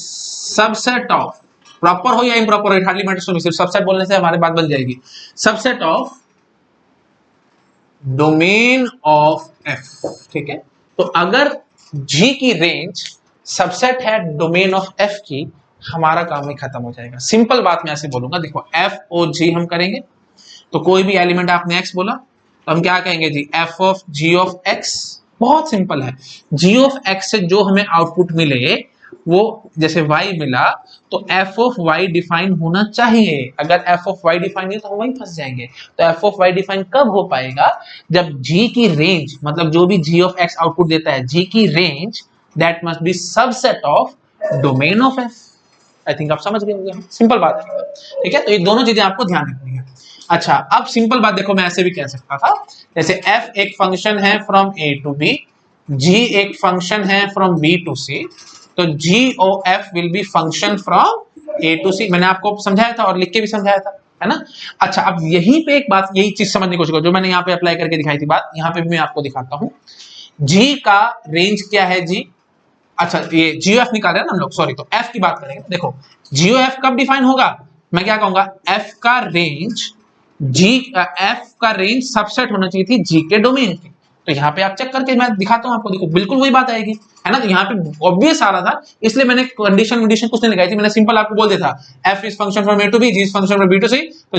subset of, proper हो या इम्प्रॉपर हो it hardly matters to me, सिर्फ सबसेट बोलने से हमारी बात बन जाएगी, subset of domain of F, ठीक है। तो अगर G की रेंज सबसेट है डोमेन ऑफ एफ की, हमारा काम ही खत्म हो जाएगा। सिंपल बात मैं ऐसे बोलूंगा, देखो एफ ओ जी हम करेंगे, तो कोई भी एलिमेंट आपने x बोला तो हम क्या कहेंगे जी, f of g of x। बहुत सिंपल है, जी ऑफ x से जो हमें आउटपुट मिले वो, जैसे y मिला तो एफ ऑफ y डिफाइन होना चाहिए। अगर एफ ऑफ y डिफाइन नहीं तो हम वहीं फंस जाएंगे। तो एफ ऑफ y डिफाइन कब हो पाएगा, जब g की रेंज, मतलब जो भी g ऑफ x आउटपुट देता है, g की range that must be subset of domain of f। I think आप समझ गए होंगे, सिंपल बात है, ठीक है। तो ये दोनों चीजें आपको ध्यान रखनी है। अच्छा, अब सिंपल बात देखो, मैं ऐसे भी कह सकता था, जैसे f एक फंक्शन है from a to b, g एक फंक्शन है फ्रॉम b टू c, तो g O f will be function from a to c। मैंने आपको समझाया था और लिख के भी समझाया था, है ना। अच्छा, अब यहीं पे एक बात, यही चीज समझने की कोशिश करो जो मैंने यहाँ पे अप्लाई करके दिखाई थी बात, यहाँ पे भी मैं आपको दिखाता हूँ। g का रेंज क्या है जी, अच्छा ये GOF निकाल रहे हैं ना हम लोग, सॉरी, तो f की बात करेंगे। देखो GOF कब डिफाइन होगा, मैं क्या कहूंगा, f का रेंज, f का रेंज सबसेट होना चाहिए थी g के डोमेन की। तो यहाँ पे आप चेक करके मैं दिखाता हूँ आपको, देखो बिल्कुल वही बात आएगी, है ना। तो यहाँ पे ऑब्वियस आ रहा था, इसलिए मैंने कंडीशन कुछ नहीं लगाई थी, मैंने सिंपल आपको बोल दिया था f is function from a to b, g is function from b to c, तो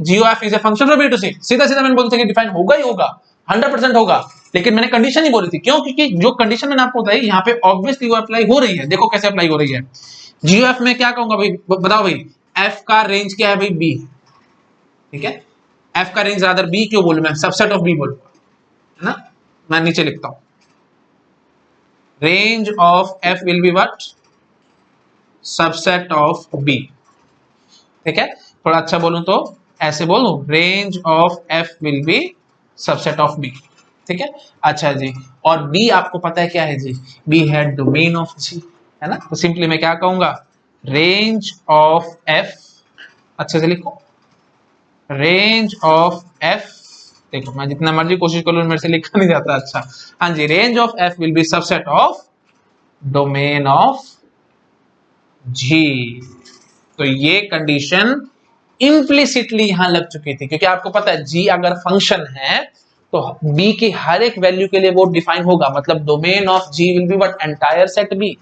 GOF is a function from b to c। सीधा सीधा मैंने बोल दिया कि डिफाइन होगा ही होगा, 100% होगा। लेकिन मैंने कंडीशन ही बोली थी, क्यों, क्योंकि जो कंडीशन मैंने आपको बताई यहाँ पे ऑब्वियसली वो अप्लाई हो रही है। देखो कैसे अप्लाई हो रही है, GOF में क्या कहूंगा भाई, बताओ भाई, f का रेंज क्या है भाई, b, ठीक है। f का रेंज रादर b क्यों बोलूं मैं, सबसेट ऑफ b बोलूंगा, है ना। मैं नीचे लिखता हूं, range of f will be what, subset of b, ठीक है। थोड़ा अच्छा बोलूं तो ऐसे बोलूं, range of f will be subset of b, ठीक है। अच्छा जी, और b आपको पता है क्या है जी, b है डोमेन ऑफ g, है ना। तो सिंपली मैं क्या कहूंगा, रेंज ऑफ f, अच्छे से लिखो, रेंज ऑफ f, देखो मैं जितना मर्जी कोशिश कर लूं मेरे से लिखा नहीं जाता, अच्छा हाँ जी, range of f will be subset of domain of g। तो ये कंडीशन इम्प्लिसिटली यहां लग चुकी थी, क्योंकि आपको पता है g अगर फंक्शन है तो b की हर एक वैल्यू के लिए वो डिफाइन होगा, मतलब domain of g will be what, entire set b।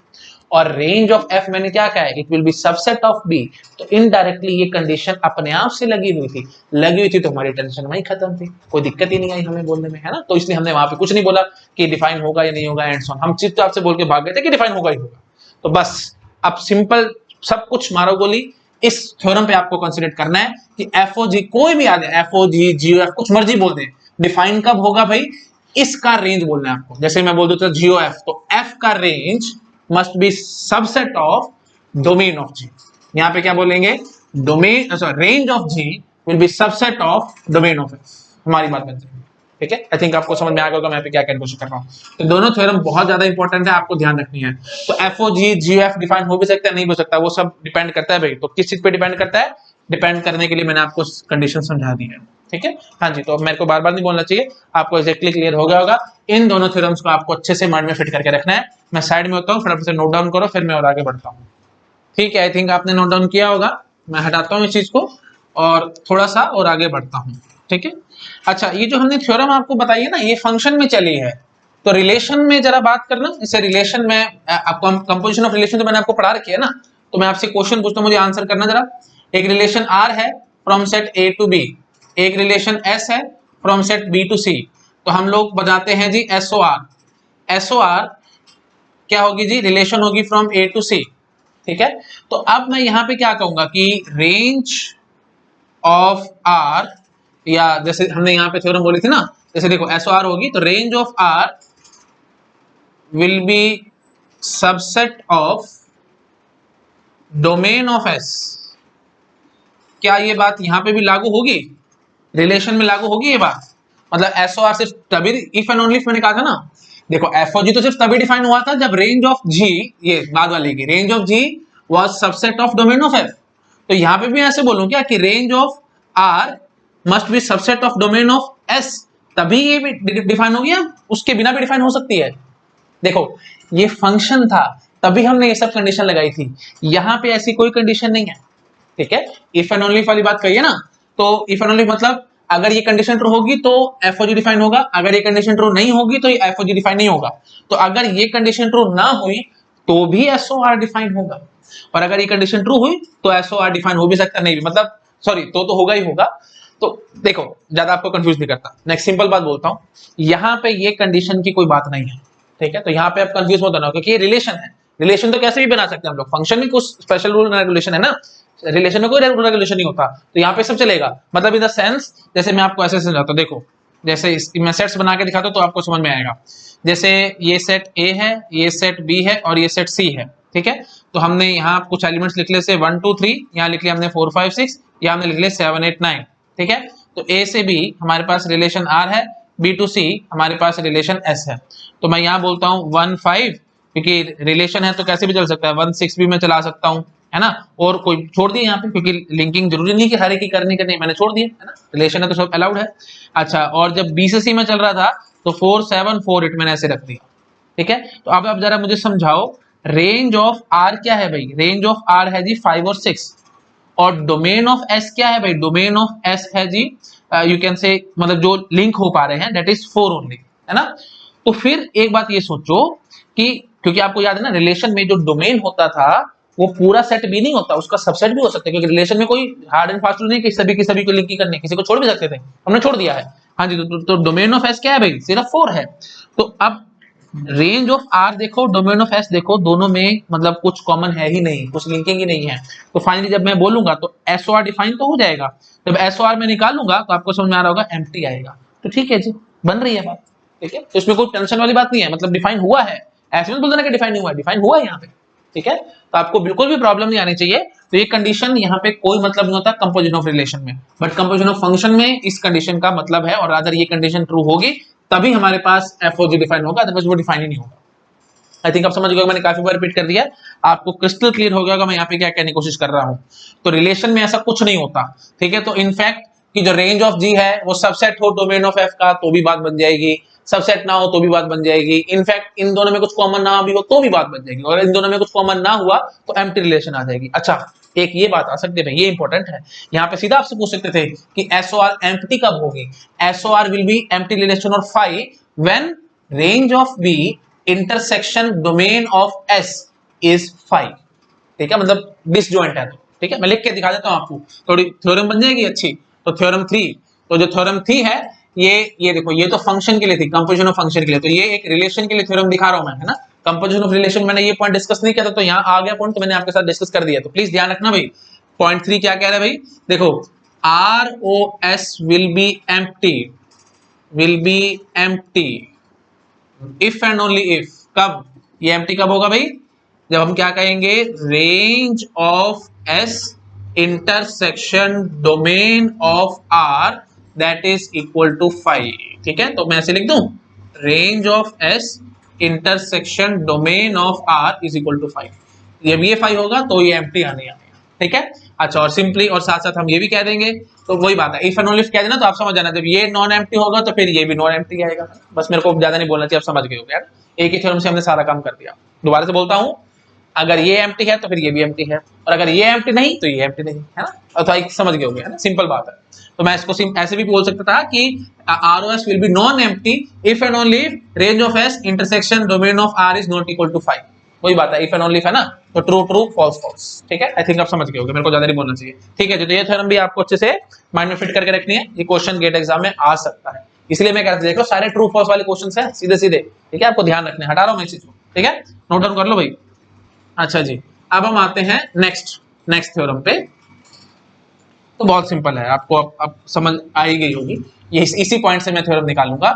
और रेंज ऑफ एफ मैंने क्या कहा है, it will be subset of B. तो इनडायरेक्टली ये कंडीशन अपने आप से लगी हुई थी तो हमारी टेंशन वहीं खत्म थी, कोई दिक्कत ही नहीं आई हमें बोलने में, है ना। तो इसलिए हमने वहां पे कुछ नहीं बोला कि डिफाइन होगा या नहीं होगा एंड सो ऑन, हम चीज तो आपसे बोल के भाग गए थे कि डिफाइन होगा ही होगा। तो बस अब सिंपल सब कुछ मारो गोली, इस थ्योरम पे आपको कंसीडर करना है कि एफ ओ जी कोई भी आ जाए, एफ ओ जी जी एफ कुछ मर्जी बोल दे, डिफाइन कब होगा भाई, इसका रेंज बोलना है आपको। जैसे मैं बोल दूं तो जियो एफ, तो एफ का range must be subset of domain of g. यहां पे क्या बोलेंगे, domain sorry range of g will be subset of domain of f, हमारी बात बनती है। ठीक है, आई थिंक आपको समझ में आ गया होगा मैं यहाँ पे क्या कहने की कोशिश कर रहा हूँ। तो दोनों थ्योरम बहुत ज्यादा इंपॉर्टेंट है, आपको ध्यान रखनी है। तो एफ ओ जी जी एफ डिफाइन हो भी सकता है, नहीं हो सकता, वो सब डिपेंड करता है भाई। तो किस चीज पे डिपेंड करता है, डिपेंड करने के लिए मैंने आपको कंडीशन समझा दी है। ठीक है, हाँ जी, तो मेरे को बार बार नहीं बोलना चाहिए, आपको एक्जेक्टली क्लियर हो गया होगा। इन दोनों थ्योरम्स को आपको अच्छे से माइंड में फिट करके रखना है। मैं साइड में होता हूँ, फटाफट से नोट डाउन करो, फिर मैं और आगे बढ़ता हूँ। ठीक है, आई थिंक आपने नोट डाउन किया होगा। मैं हटाता हूँ इस चीज को और थोड़ा सा और आगे बढ़ता हूँ। ठीक है, अच्छा, ये जो हमने थ्योरम आपको बताई है ना, ये फंक्शन में चली है। तो रिलेशन में जरा बात करना, इसे रिलेशन में आपको कंपोजिशन ऑफ रिलेशन तो मैंने आपको पढ़ा रखी है ना। तो मैं आपसे क्वेश्चन पूछता हूँ, मुझे आंसर करना जरा। एक रिलेशन आर है from set A to B, एक रिलेशन एस है from set B to C. तो हम लोग बताते हैं जी एसओ आर। एसओ आर क्या होगी जी, रिलेशन होगी फ्रॉम ए टू सी। ठीक है, तो अब मैं यहां पे क्या कहूंगा कि रेंज ऑफ आर, या जैसे हमने यहां पे थ्योरम बोली थी ना, जैसे देखो एसओ आर होगी तो range of R will be subset of domain of S. क्या ये बात यहां पे भी लागू होगी, रिलेशन में लागू होगी ये बात? मतलब एसओ आर सिर्फ तभी, इफ एंड ओनली मैंने कहा था ना, देखो एफ ओ जी तो सिर्फ तभी डिफाइन हुआ था जब रेंज ऑफ जी, ये बाद वाले की range of G was subset of domain of F. तो यहां पे भी ऐसे बोलूं क्या कि range of R must be subset of domain of S, तभी ये भी डिफाइन होगी, उसके बिना भी डिफाइन हो सकती है। देखो ये फंक्शन था तभी हमने ये सब कंडीशन लगाई थी, यहां पे ऐसी कोई कंडीशन नहीं है। ठीक है, इफ एंड ओनली वाली बात कहिए ना, तो इफ एंड ओनली मतलब अगर ये कंडीशन ट्रू होगी तो एफओजी डिफाइन होगा, अगर ये कंडीशन ट्रू नहीं होगी तो ये एफओजी डिफाइन नहीं होगा। तो अगर ये कंडीशन ट्रू ना हुई तो भी एसओआर डिफाइन होगा, और अगर ये कंडीशन ट्रू हुई तो एसओआर डिफाइन हो भी सकता नहीं भी, मतलब सॉरी तो होगा ही होगा। तो देखो ज्यादा आपको कंफ्यूज नहीं करता, नेक्स्ट सिंपल बात बोलता हूं, यहां पे ये कंडीशन की कोई बात नहीं है। ठीक है, तो यहां पे आप कंफ्यूज मत होना, क्योंकि ये रिलेशन है, रिलेशन तो कैसे भी बना सकते हैं हम लोग, फंक्शन में कुछ स्पेशल रूल रेगुलेशन है ना, रिलेशन में कोई रेगुलेशन नहीं होता, तो यहाँ पे सब चलेगा। मतलब इन द सेंस, जैसे मैं आपको ऐसे समझाता हूँ, देखो जैसे मैं सेट्स बना के दिखाता हूँ तो आपको समझ में आएगा। जैसे ये सेट ए है, ये सेट बी है और ये सेट सी है। ठीक है, तो हमने यहाँ कुछ एलिमेंट्स लिख लिए, से 1 2 3, यहाँ लिख लिया हमने 4 5 6, यहाँ हमने लिख लिया 7 8 9। ठीक है, तो ए से बी हमारे पास रिलेशन आर है, बी टू सी हमारे पास रिलेशन एस है। तो मैं यहाँ बोलता हूँ 1 5, क्योंकि रिलेशन है तो कैसे भी चल सकता है, 1 6 भी मैं चला सकता हूँ, है ना। और कोई छोड़ दिया यहाँ पे, क्योंकि लिंकिंग जरूरी नहीं कि हर एक की करनी करनी, मैंने छोड़ दिया, है ना, रिलेशन है तो सब अलाउड है। अच्छा, और जब बी से सी में चल रहा था तो 4 7 4 8 मैंने ऐसे रख दिया। ठीक है, तो अब जरा मुझे समझाओ, रेंज ऑफ आर क्या है भाई, रेंज ऑफ आर है जी 5 और 6, और डोमेन ऑफ एस क्या है भाई, डोमेन ऑफ एस है जी यू कैन से, मतलब जो लिंक हो पा रहे हैं दैट इज 4 ओनली, है ना। तो फिर एक बात ये सोचो कि क्योंकि आपको याद है ना, रिलेशन में जो डोमेन होता था वो पूरा सेट भी नहीं होता, उसका सबसेट भी हो सकता है, क्योंकि रिलेशन में कोई हार्ड एंड फास्ट रूल नहीं कि सभी की सभी को लिंक ही करने, किसी को छोड़ भी सकते थे, हमने छोड़ दिया है। हाँ जी, तो डोमेन ऑफ एस क्या है भाई, सिर्फ 4 है। तो अब रेंज ऑफ आर देखो, डोमेन ऑफ एस देखो, दोनों में मतलब कुछ कॉमन है ही नहीं, कुछ लिंकिंग ही नहीं है। तो फाइनली जब मैं बोलूंगा तो एसओआर डिफाइन तो हो जाएगा, जब एसओआर में निकालूंगा तो आपको समझ में आ रहा होगा एम्प्टी आएगा। तो ठीक है जी, बन रही है बात। ठीक है, तो इसमें कोई टेंशन वाली बात नहीं है, मतलब डिफाइन हुआ है, ऐसे नहीं बोल देना कि डिफाइन हुआ है, डिफाइन हुआ है यहाँ पे। ठीक है, तो आपको बिल्कुल भी प्रॉब्लम नहीं आनी चाहिए। तो ये कंडीशन यहाँ पे कोई मतलब नहीं होता कंपोजिशन ऑफ रिलेशन में, बट कंपोजिशन ऑफ फंक्शन में इस कंडीशन का मतलब है, और अगर ये कंडीशन ट्रू होगी तभी हमारे पास एफओजी डिफाइन होगा, अदरवाइज वो डिफाइन ही नहीं होगा। आई थिंक आप समझ गए, मैंने काफी बार रिपीट कर दिया, आपको क्रिस्टल क्लियर हो गया होगा मैं यहाँ पे क्या कहने की कोशिश कर रहा हूँ। तो रिलेशन में ऐसा कुछ नहीं होता। ठीक है, तो इनफैक्ट कि जो रेंज ऑफ जी है वो सबसेट हो डोमेन ऑफ एफ का तो भी बात बन जाएगी, सबसेट ना हो तो भी बात बन जाएगी, इनफैक्ट इन दोनों में कुछ कॉमन ना भी हो तो भी बात बन जाएगी, और इन दोनों में कुछ कॉमन ना हुआ तो एम्प्टी रिलेशन आ जाएगी। अच्छा, एक ये बात आ सकती है, ये इंपॉर्टेंट है, यहाँ पे सीधा आपसे पूछ सकते थे कि एसओआर एम्प्टी कब होगी। S O R will be empty relation of phi when range of B intersection domain of S is 5, ठीक है, मतलब डिसजॉइंट है। ठीक है, मैं लिख के दिखा देता हूं आपको, थोड़ी थ्योरम बन जाएगी अच्छी। तो थ्योरम 3, तो जो थ्योरम 3 है ये देखो, ये तो फंक्शन के लिए थी, कंपोजिशन ऑफ फंक्शन के लिए, तो ये एक रिलेशन के लिए थ्योरम दिखा रहा हूं मैं, है ना। कंपोजिशन ऑफ रिलेशन मैंने ये पॉइंट डिस्कस नहीं किया था, तो यहाँ आ गया पॉइंट, तो मैंने आपके साथ डिस्कस कर दिया। तो प्लीज ध्यान रखना भाई, पॉइंट 3 क्या कह रहा है भाई, देखो ROS will be empty if and only if, कब ये empty कब होगा भाई, जब हम क्या कहेंगे, range of S intersection domain of R that is equal to 5। ठीक है, तो मैं ऐसे लिख दूं, range of S intersection domain of R is equal to 5। जब ये 5 होगा तो ये एम्प्टी आने आएगा। ठीक है, अच्छा, और सिंपली और साथ साथ हम ये भी कह देंगे, तो वही बात है, इफ एंड ओनली इफ कह देना तो आप समझ जाना, जब ये नॉन एम्प्टी होगा तो फिर ये भी नॉन एम्प्टी आएगा। बस मेरे को ज्यादा नहीं बोलना चाहिए, आप समझ गए हो यार, एक ही थ्योरम से हमने सारा काम कर दिया। दोबारा से बोलता हूं, अगर ये एम्प्टी है तो फिर ये भी एम्प्टी है, और अगर ये एम्प्टी नहीं तो ये एम्प्टी नहीं है ना, अथवा समझ गए होंगे, है ना, सिंपल बात है। तो मैं इसको ऐसे भी बोल सकता था कि ROS will be non empty if and only if range of S intersection domain of R is not equal to 5। वही बात है, इफ एंड ओनली है ना, तो ट्रू ट्रू फॉल्स फॉल्स। ठीक है, आई थिंक आप समझ गए होंगे, मेरे को ज्यादा नहीं बोलना चाहिए। ठीक है, तो ये थ्योरम भी आपको अच्छे से माइंड में फिट करके रखनी है, ये क्वेश्चन गेट एग्जाम में आ सकता है, इसलिए मैं कहता देखो सारे ट्रू फॉल्स वाले क्वेश्चन है सीधे सीधे। ठीक है, आपको ध्यान रखना है, हटा रहा हूं मैं इस चीज को। ठीक है, नोट डाउन कर लो भाई। अच्छा जी, अब हम आते हैं नेक्स्ट थ्योरम पे। तो बहुत सिंपल है, आपको अब समझ आई गई होगी, ये इसी पॉइंट से मैं थ्योरम निकालूंगा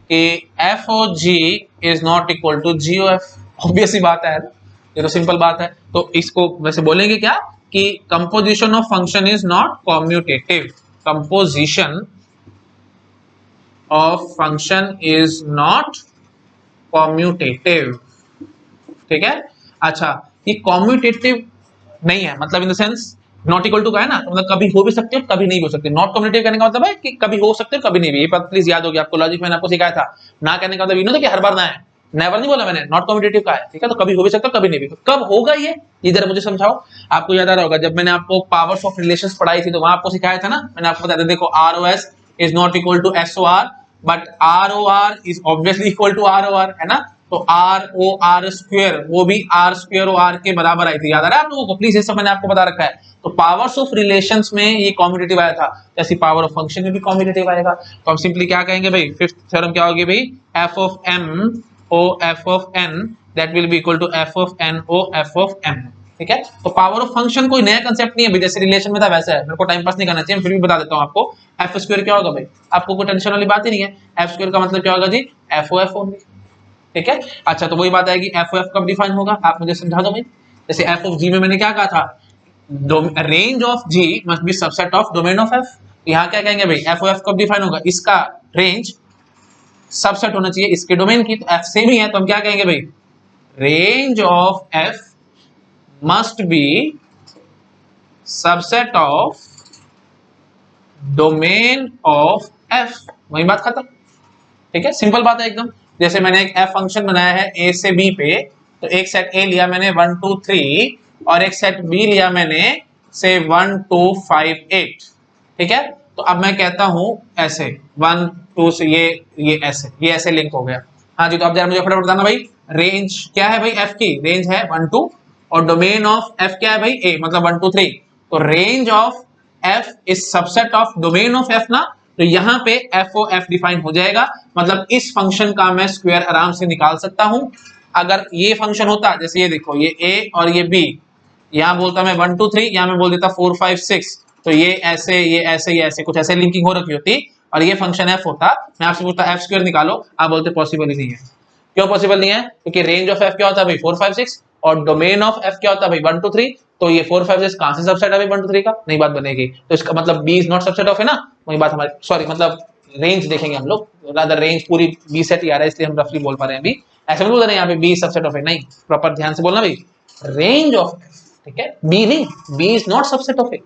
कि FOG is not equal to GOF। Obvious ही बात है, ये तो सिंपल बात है। तो इसको वैसे बोलेंगे क्या कि composition of function is not commutative, composition of function is not commutative. ठीक है, अच्छा, ये कॉम्यूटेटिव नहीं है, मतलब in the sense not equal to का है ना, तो मतलब कभी हो भी सकते हो कभी नहीं हो सकते। नॉट कम्युनिकेटिव कहने का मतलब है कि कभी हो सकते हो कभी नहीं भी, ये बात प्लीज याद होगी आपको, लॉजिक मैंने आपको सिखाया था। ना कहने का मतलब ये कि हर बार ना है, नेवर नहीं बोला मैंने, नॉट कम्युनिकेटिव का है। ठीक है, तो कभी हो भी सकता है कभी नहीं भी, कब होगा ये इधर मुझे समझाओ। आपको याद आ रहा होगा जब मैंने आपको पावर्स ऑफ रिलेशंस पढ़ाई थी, तो वहां आपको सिखाया था ना, मैंने आपको बताया था, देखो ROS is not equal to SOR but ROR is obviously equal to ROR, है ना। तो ROR स्क्वायर, वो भी R स्क्वायर OR के बराबर आई थी, याद आ रहा है आप लोगों को, प्लीज ये सब मैंने आपको बता रखा है। तो पावर्स ऑफ रिलेशंस में ये कॉम्यूटेटिव आया था, जैसे पावर ऑफ फंक्शन में भी कॉम्यूटेटिव आएगा। तो हम सिंपली क्या कहेंगे भाई, फिफ्थ थ्योरम क्या होगी भाई, f of m o f of n that will be equal to f of n o f of m। ठीक है, तो पावर ऑफ फंक्शन कोई नया कंसेप्ट नहीं है, जैसे रिलेशन में था वैसा है, मेरे को टाइम पास नहीं करना चाहिए, फिर भी बता देता हूं आपको। f स्क्वायर क्या होगा भाई, आपको कोई टेंशन वाली बात ही नहीं है, f स्क्वायर का मतलब क्या होगा जी, f o f ओनली। ठीक है, अच्छा, तो वही बात आएगी, f o f कब डिफाइन होगा, आप मुझे समझा दो भाई। जैसे f of g में मैंने क्या कहा था, range of g must be subset of domain of f। यहाँ क्या कहेंगे भाई, f o f कब डिफाइन होगा, इसका रेंज सबसेट होना चाहिए इसके डोमेन की, तो f सेम ही है, तो हम क्या कहेंगे भाई, range of f must be subset of domain of f। वही बात खत्म। ठीक है, सिंपल बात है एकदम। जैसे मैंने एक f फंक्शन बनाया है a से b पे, तो एक सेट a लिया मैंने 1 2 3 और एक सेट b लिया मैंने से 1 2 5 8। ठीक है, तो अब मैं कहता हूं ऐसे 1 2 से ये ऐसे लिंक हो गया। हाँ जी, तो अब जरा मुझे फटाफट बताना भाई, रेंज क्या है भाई f की, रेंज है 1 2 और डोमेन ऑफ f क्या है भाई a, मतलब 1 2 3। तो range of f is subset of domain of f ना, तो यहाँ पे f o f डिफाइन हो जाएगा, मतलब इस फंक्शन का मैं स्क्वायर आराम से निकाल सकता हूं। अगर ये फंक्शन होता, जैसे ये देखो, ये a और ये b, यहाँ बोलता मैं 1 2 3, यहाँ मैं बोल देता 4 5 6, तो ये ऐसे कुछ ऐसे लिंकिंग हो रखी होती और ये फंक्शन f होता। मैं आपसे पूछता f स्क्वायर निकालो, आप बोलते पॉसिबल ही नहीं है। क्यों पॉसिबल नहीं है, क्योंकि रेंज ऑफ f क्या होता है भाई 4 5 6 और डोमेन ऑफ f क्या होता है भाई 1 2 3। तो ये 4 5 6 कहां से सबसेट है भाई 1 2 3 का, नहीं बात बनेगी। तो इसका मतलब b is not subset of, है ना, वही बात हमारी, सॉरी मतलब रेंज देखेंगे हम लोग, रादर रेंज पूरी b सेट ही आ रहा है, इसलिए हम रफली बोल पा रहे हैं अभी, ऐसे मत बोलना यहाँ पे b सबसेट ऑफ है, नहीं, प्रॉपर ध्यान से बोलना भाई, रेंज ऑफ f। ठीक है, b नहीं, b is not subset of a,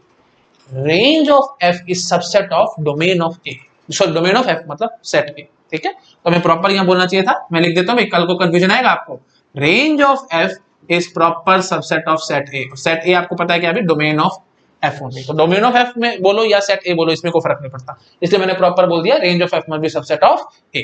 range of f is subset of domain of a, sorry domain of f मतलब सेट a। ठीक है, तो मैं प्रॉपर यहाँ बोलना चाहिए था, मैं लिख देता हूँ, कल को कंफ्यूजन आएगा आपको। Range of f is proper subset of set a, set a आपको पता है क्या अभी, डोमेन ऑफ f ओनली। तो डोमेन ऑफ f में बोलो या सेट a बोलो, इसमें कोई फर्क नहीं पड़ता, इसलिए मैंने प्रॉपर बोल दिया range of f must be subset of a।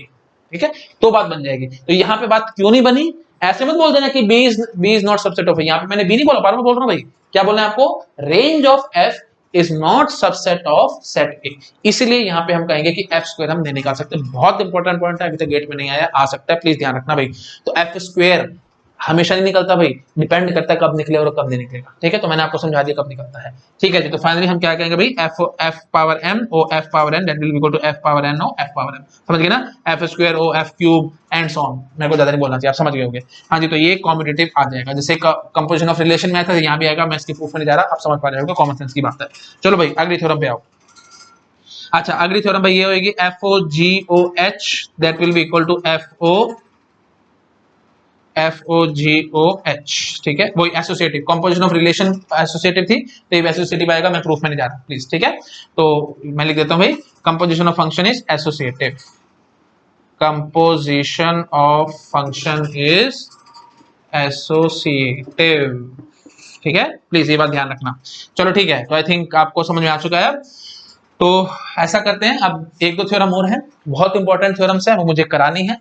ठीक है, तो बात बन जाएगी। तो यहाँ पे बात क्यों नहीं बनी, ऐसे मत बोल देना कि B is not subset of A, यहाँ पे मैंने बी नहीं बोला, बार में बोल रहा हूँ भाई, क्या बोलना है आपको, range of F is not subset of set ए, इसलिए यहाँ पे हम कहेंगे कि एफ स्क्वायर हम नहीं निकाल सकते। बहुत इंपॉर्टेंट पॉइंट है, अभी तक गेट में नहीं आया, आ सकता है, प्लीज ध्यान रखना भाई। तो एफ स्क्वायर हमेशा नहीं निकलता भाई, डिपेंड करता है कब निकले और कब नहीं निकलेगा, ठीक है। तो मैंने आपको समझा दिया कब निकलता है, ठीक है जी। तो फाइनली हम क्या कहेंगे भाई, F power M O F power N that will be equal to F power N O F power M, समझ गए ना, F square O F cube and so on, मेरे को ज्यादा नहीं बोलना चाहिए, आप समझ गए होंगे। हाँ जी, तो ये कॉम्पिटिटिव आ जाएगा, जैसे कंपोजिशन ऑफ रिलेशन में था, यहाँ भी आएगा, मैं इसकी प्रूफ में नहीं जा रहा, आप समझ पा रहे होगे, कॉमन सेंस की बात है। चलो भाई अगली थ्योरम पे आओ। अच्छा, अगली थ्योरम भाई ये होगी F O G O H that will be equal to F O G O H, ठीक है, वही associative, composition of relation associative थी, तो ये एसोसिएटिव आएगा, मैं प्रूफ में नहीं जा रहा प्लीज, ठीक है। तो मैं लिख देता हूं भाई, composition of function is associative, composition of function is associative, ठीक है, प्लीज ये बात ध्यान रखना। चलो ठीक है, तो आई थिंक आपको समझ में आ चुका है। तो ऐसा करते हैं, अब एक दो थ्योरम और है, बहुत इंपॉर्टेंट थ्योरम्स है, वो मुझे करानी है,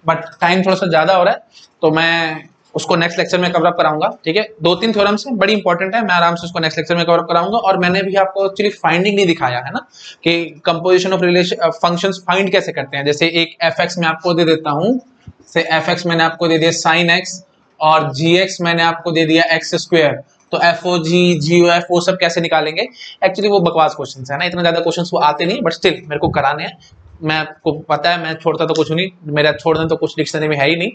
बट टाइम थोड़ा सा ज्यादा हो रहा है, तो मैं उसको नेक्स्ट लेक्चर में कवर अप कराऊंगा, ठीक है। दो तीन थ्योरम्स हैं, बड़ी इंपॉर्टेंट है, मैं आराम से उसको नेक्स्ट लेक्चर में कवर अप कराऊंगा। और मैंने भी आपको एक्चुअली फाइंडिंग नहीं दिखाया है ना, कि composition of relation functions find कैसे करते हैं। जैसे एक एफ एक्स मैं आपको दे देता हूं, से एफ एक्स मैंने आपको दे दिया साइन एक्स, और जी एक्स मैंने आपको दे दिया एक्स स्क्वायर, तो एफ ओ जी जी ओ एफ वो सब कैसे निकालेंगे। एक्चुअली वो बकवास क्वेश्चन है ना, इतना ज्यादा क्वेश्चन वो आते नहीं, बट स्टिल मेरे को कराने हैं, मैं आपको पता है मैं छोड़ता तो कुछ नहीं, मेरा छोड़ने तो कुछ डिक्शनरी में है ही नहीं,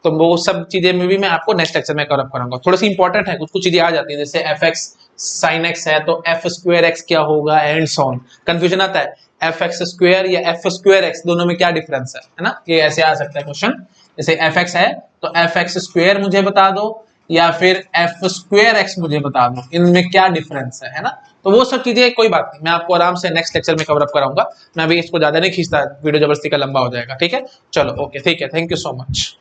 तो वो सब चीजें में भी मैं आपको नेक्स्ट लेक्चर में कवर अप कराऊंगा। थोड़ी सी इंपॉर्टेंट है, कुछ कुछ चीजें आ जाती है, जैसे एफ एक्स साइन एक्स है तो एफ स्क्वायर एक्स क्या होगा एंड सो ऑन, कंफ्यूजन आता है, एफ एक्स स्क्वायर या एफ स्क्वायर एक्स दोनों में क्या डिफरेंस है ना, ये ऐसे आ सकता है क्वेश्चन। जैसे एफ एक्स है तो एफ एक्स स्क्वायर मुझे बता दो, या फिर एफ स्क्वायर एक्स मुझे बता दो, इनमें क्या डिफरेंस है ना। तो वो सब चीजें कोई बात नहीं, मैं आपको आराम से नेक्स्ट लेक्चर में कवर अप कराऊंगा, मैं अभी इसको ज्यादा नहीं खींचता, वीडियो जबरदस्ती का लंबा हो जाएगा, ठीक है। चलो ओके, ठीक है, थैंक यू सो मच।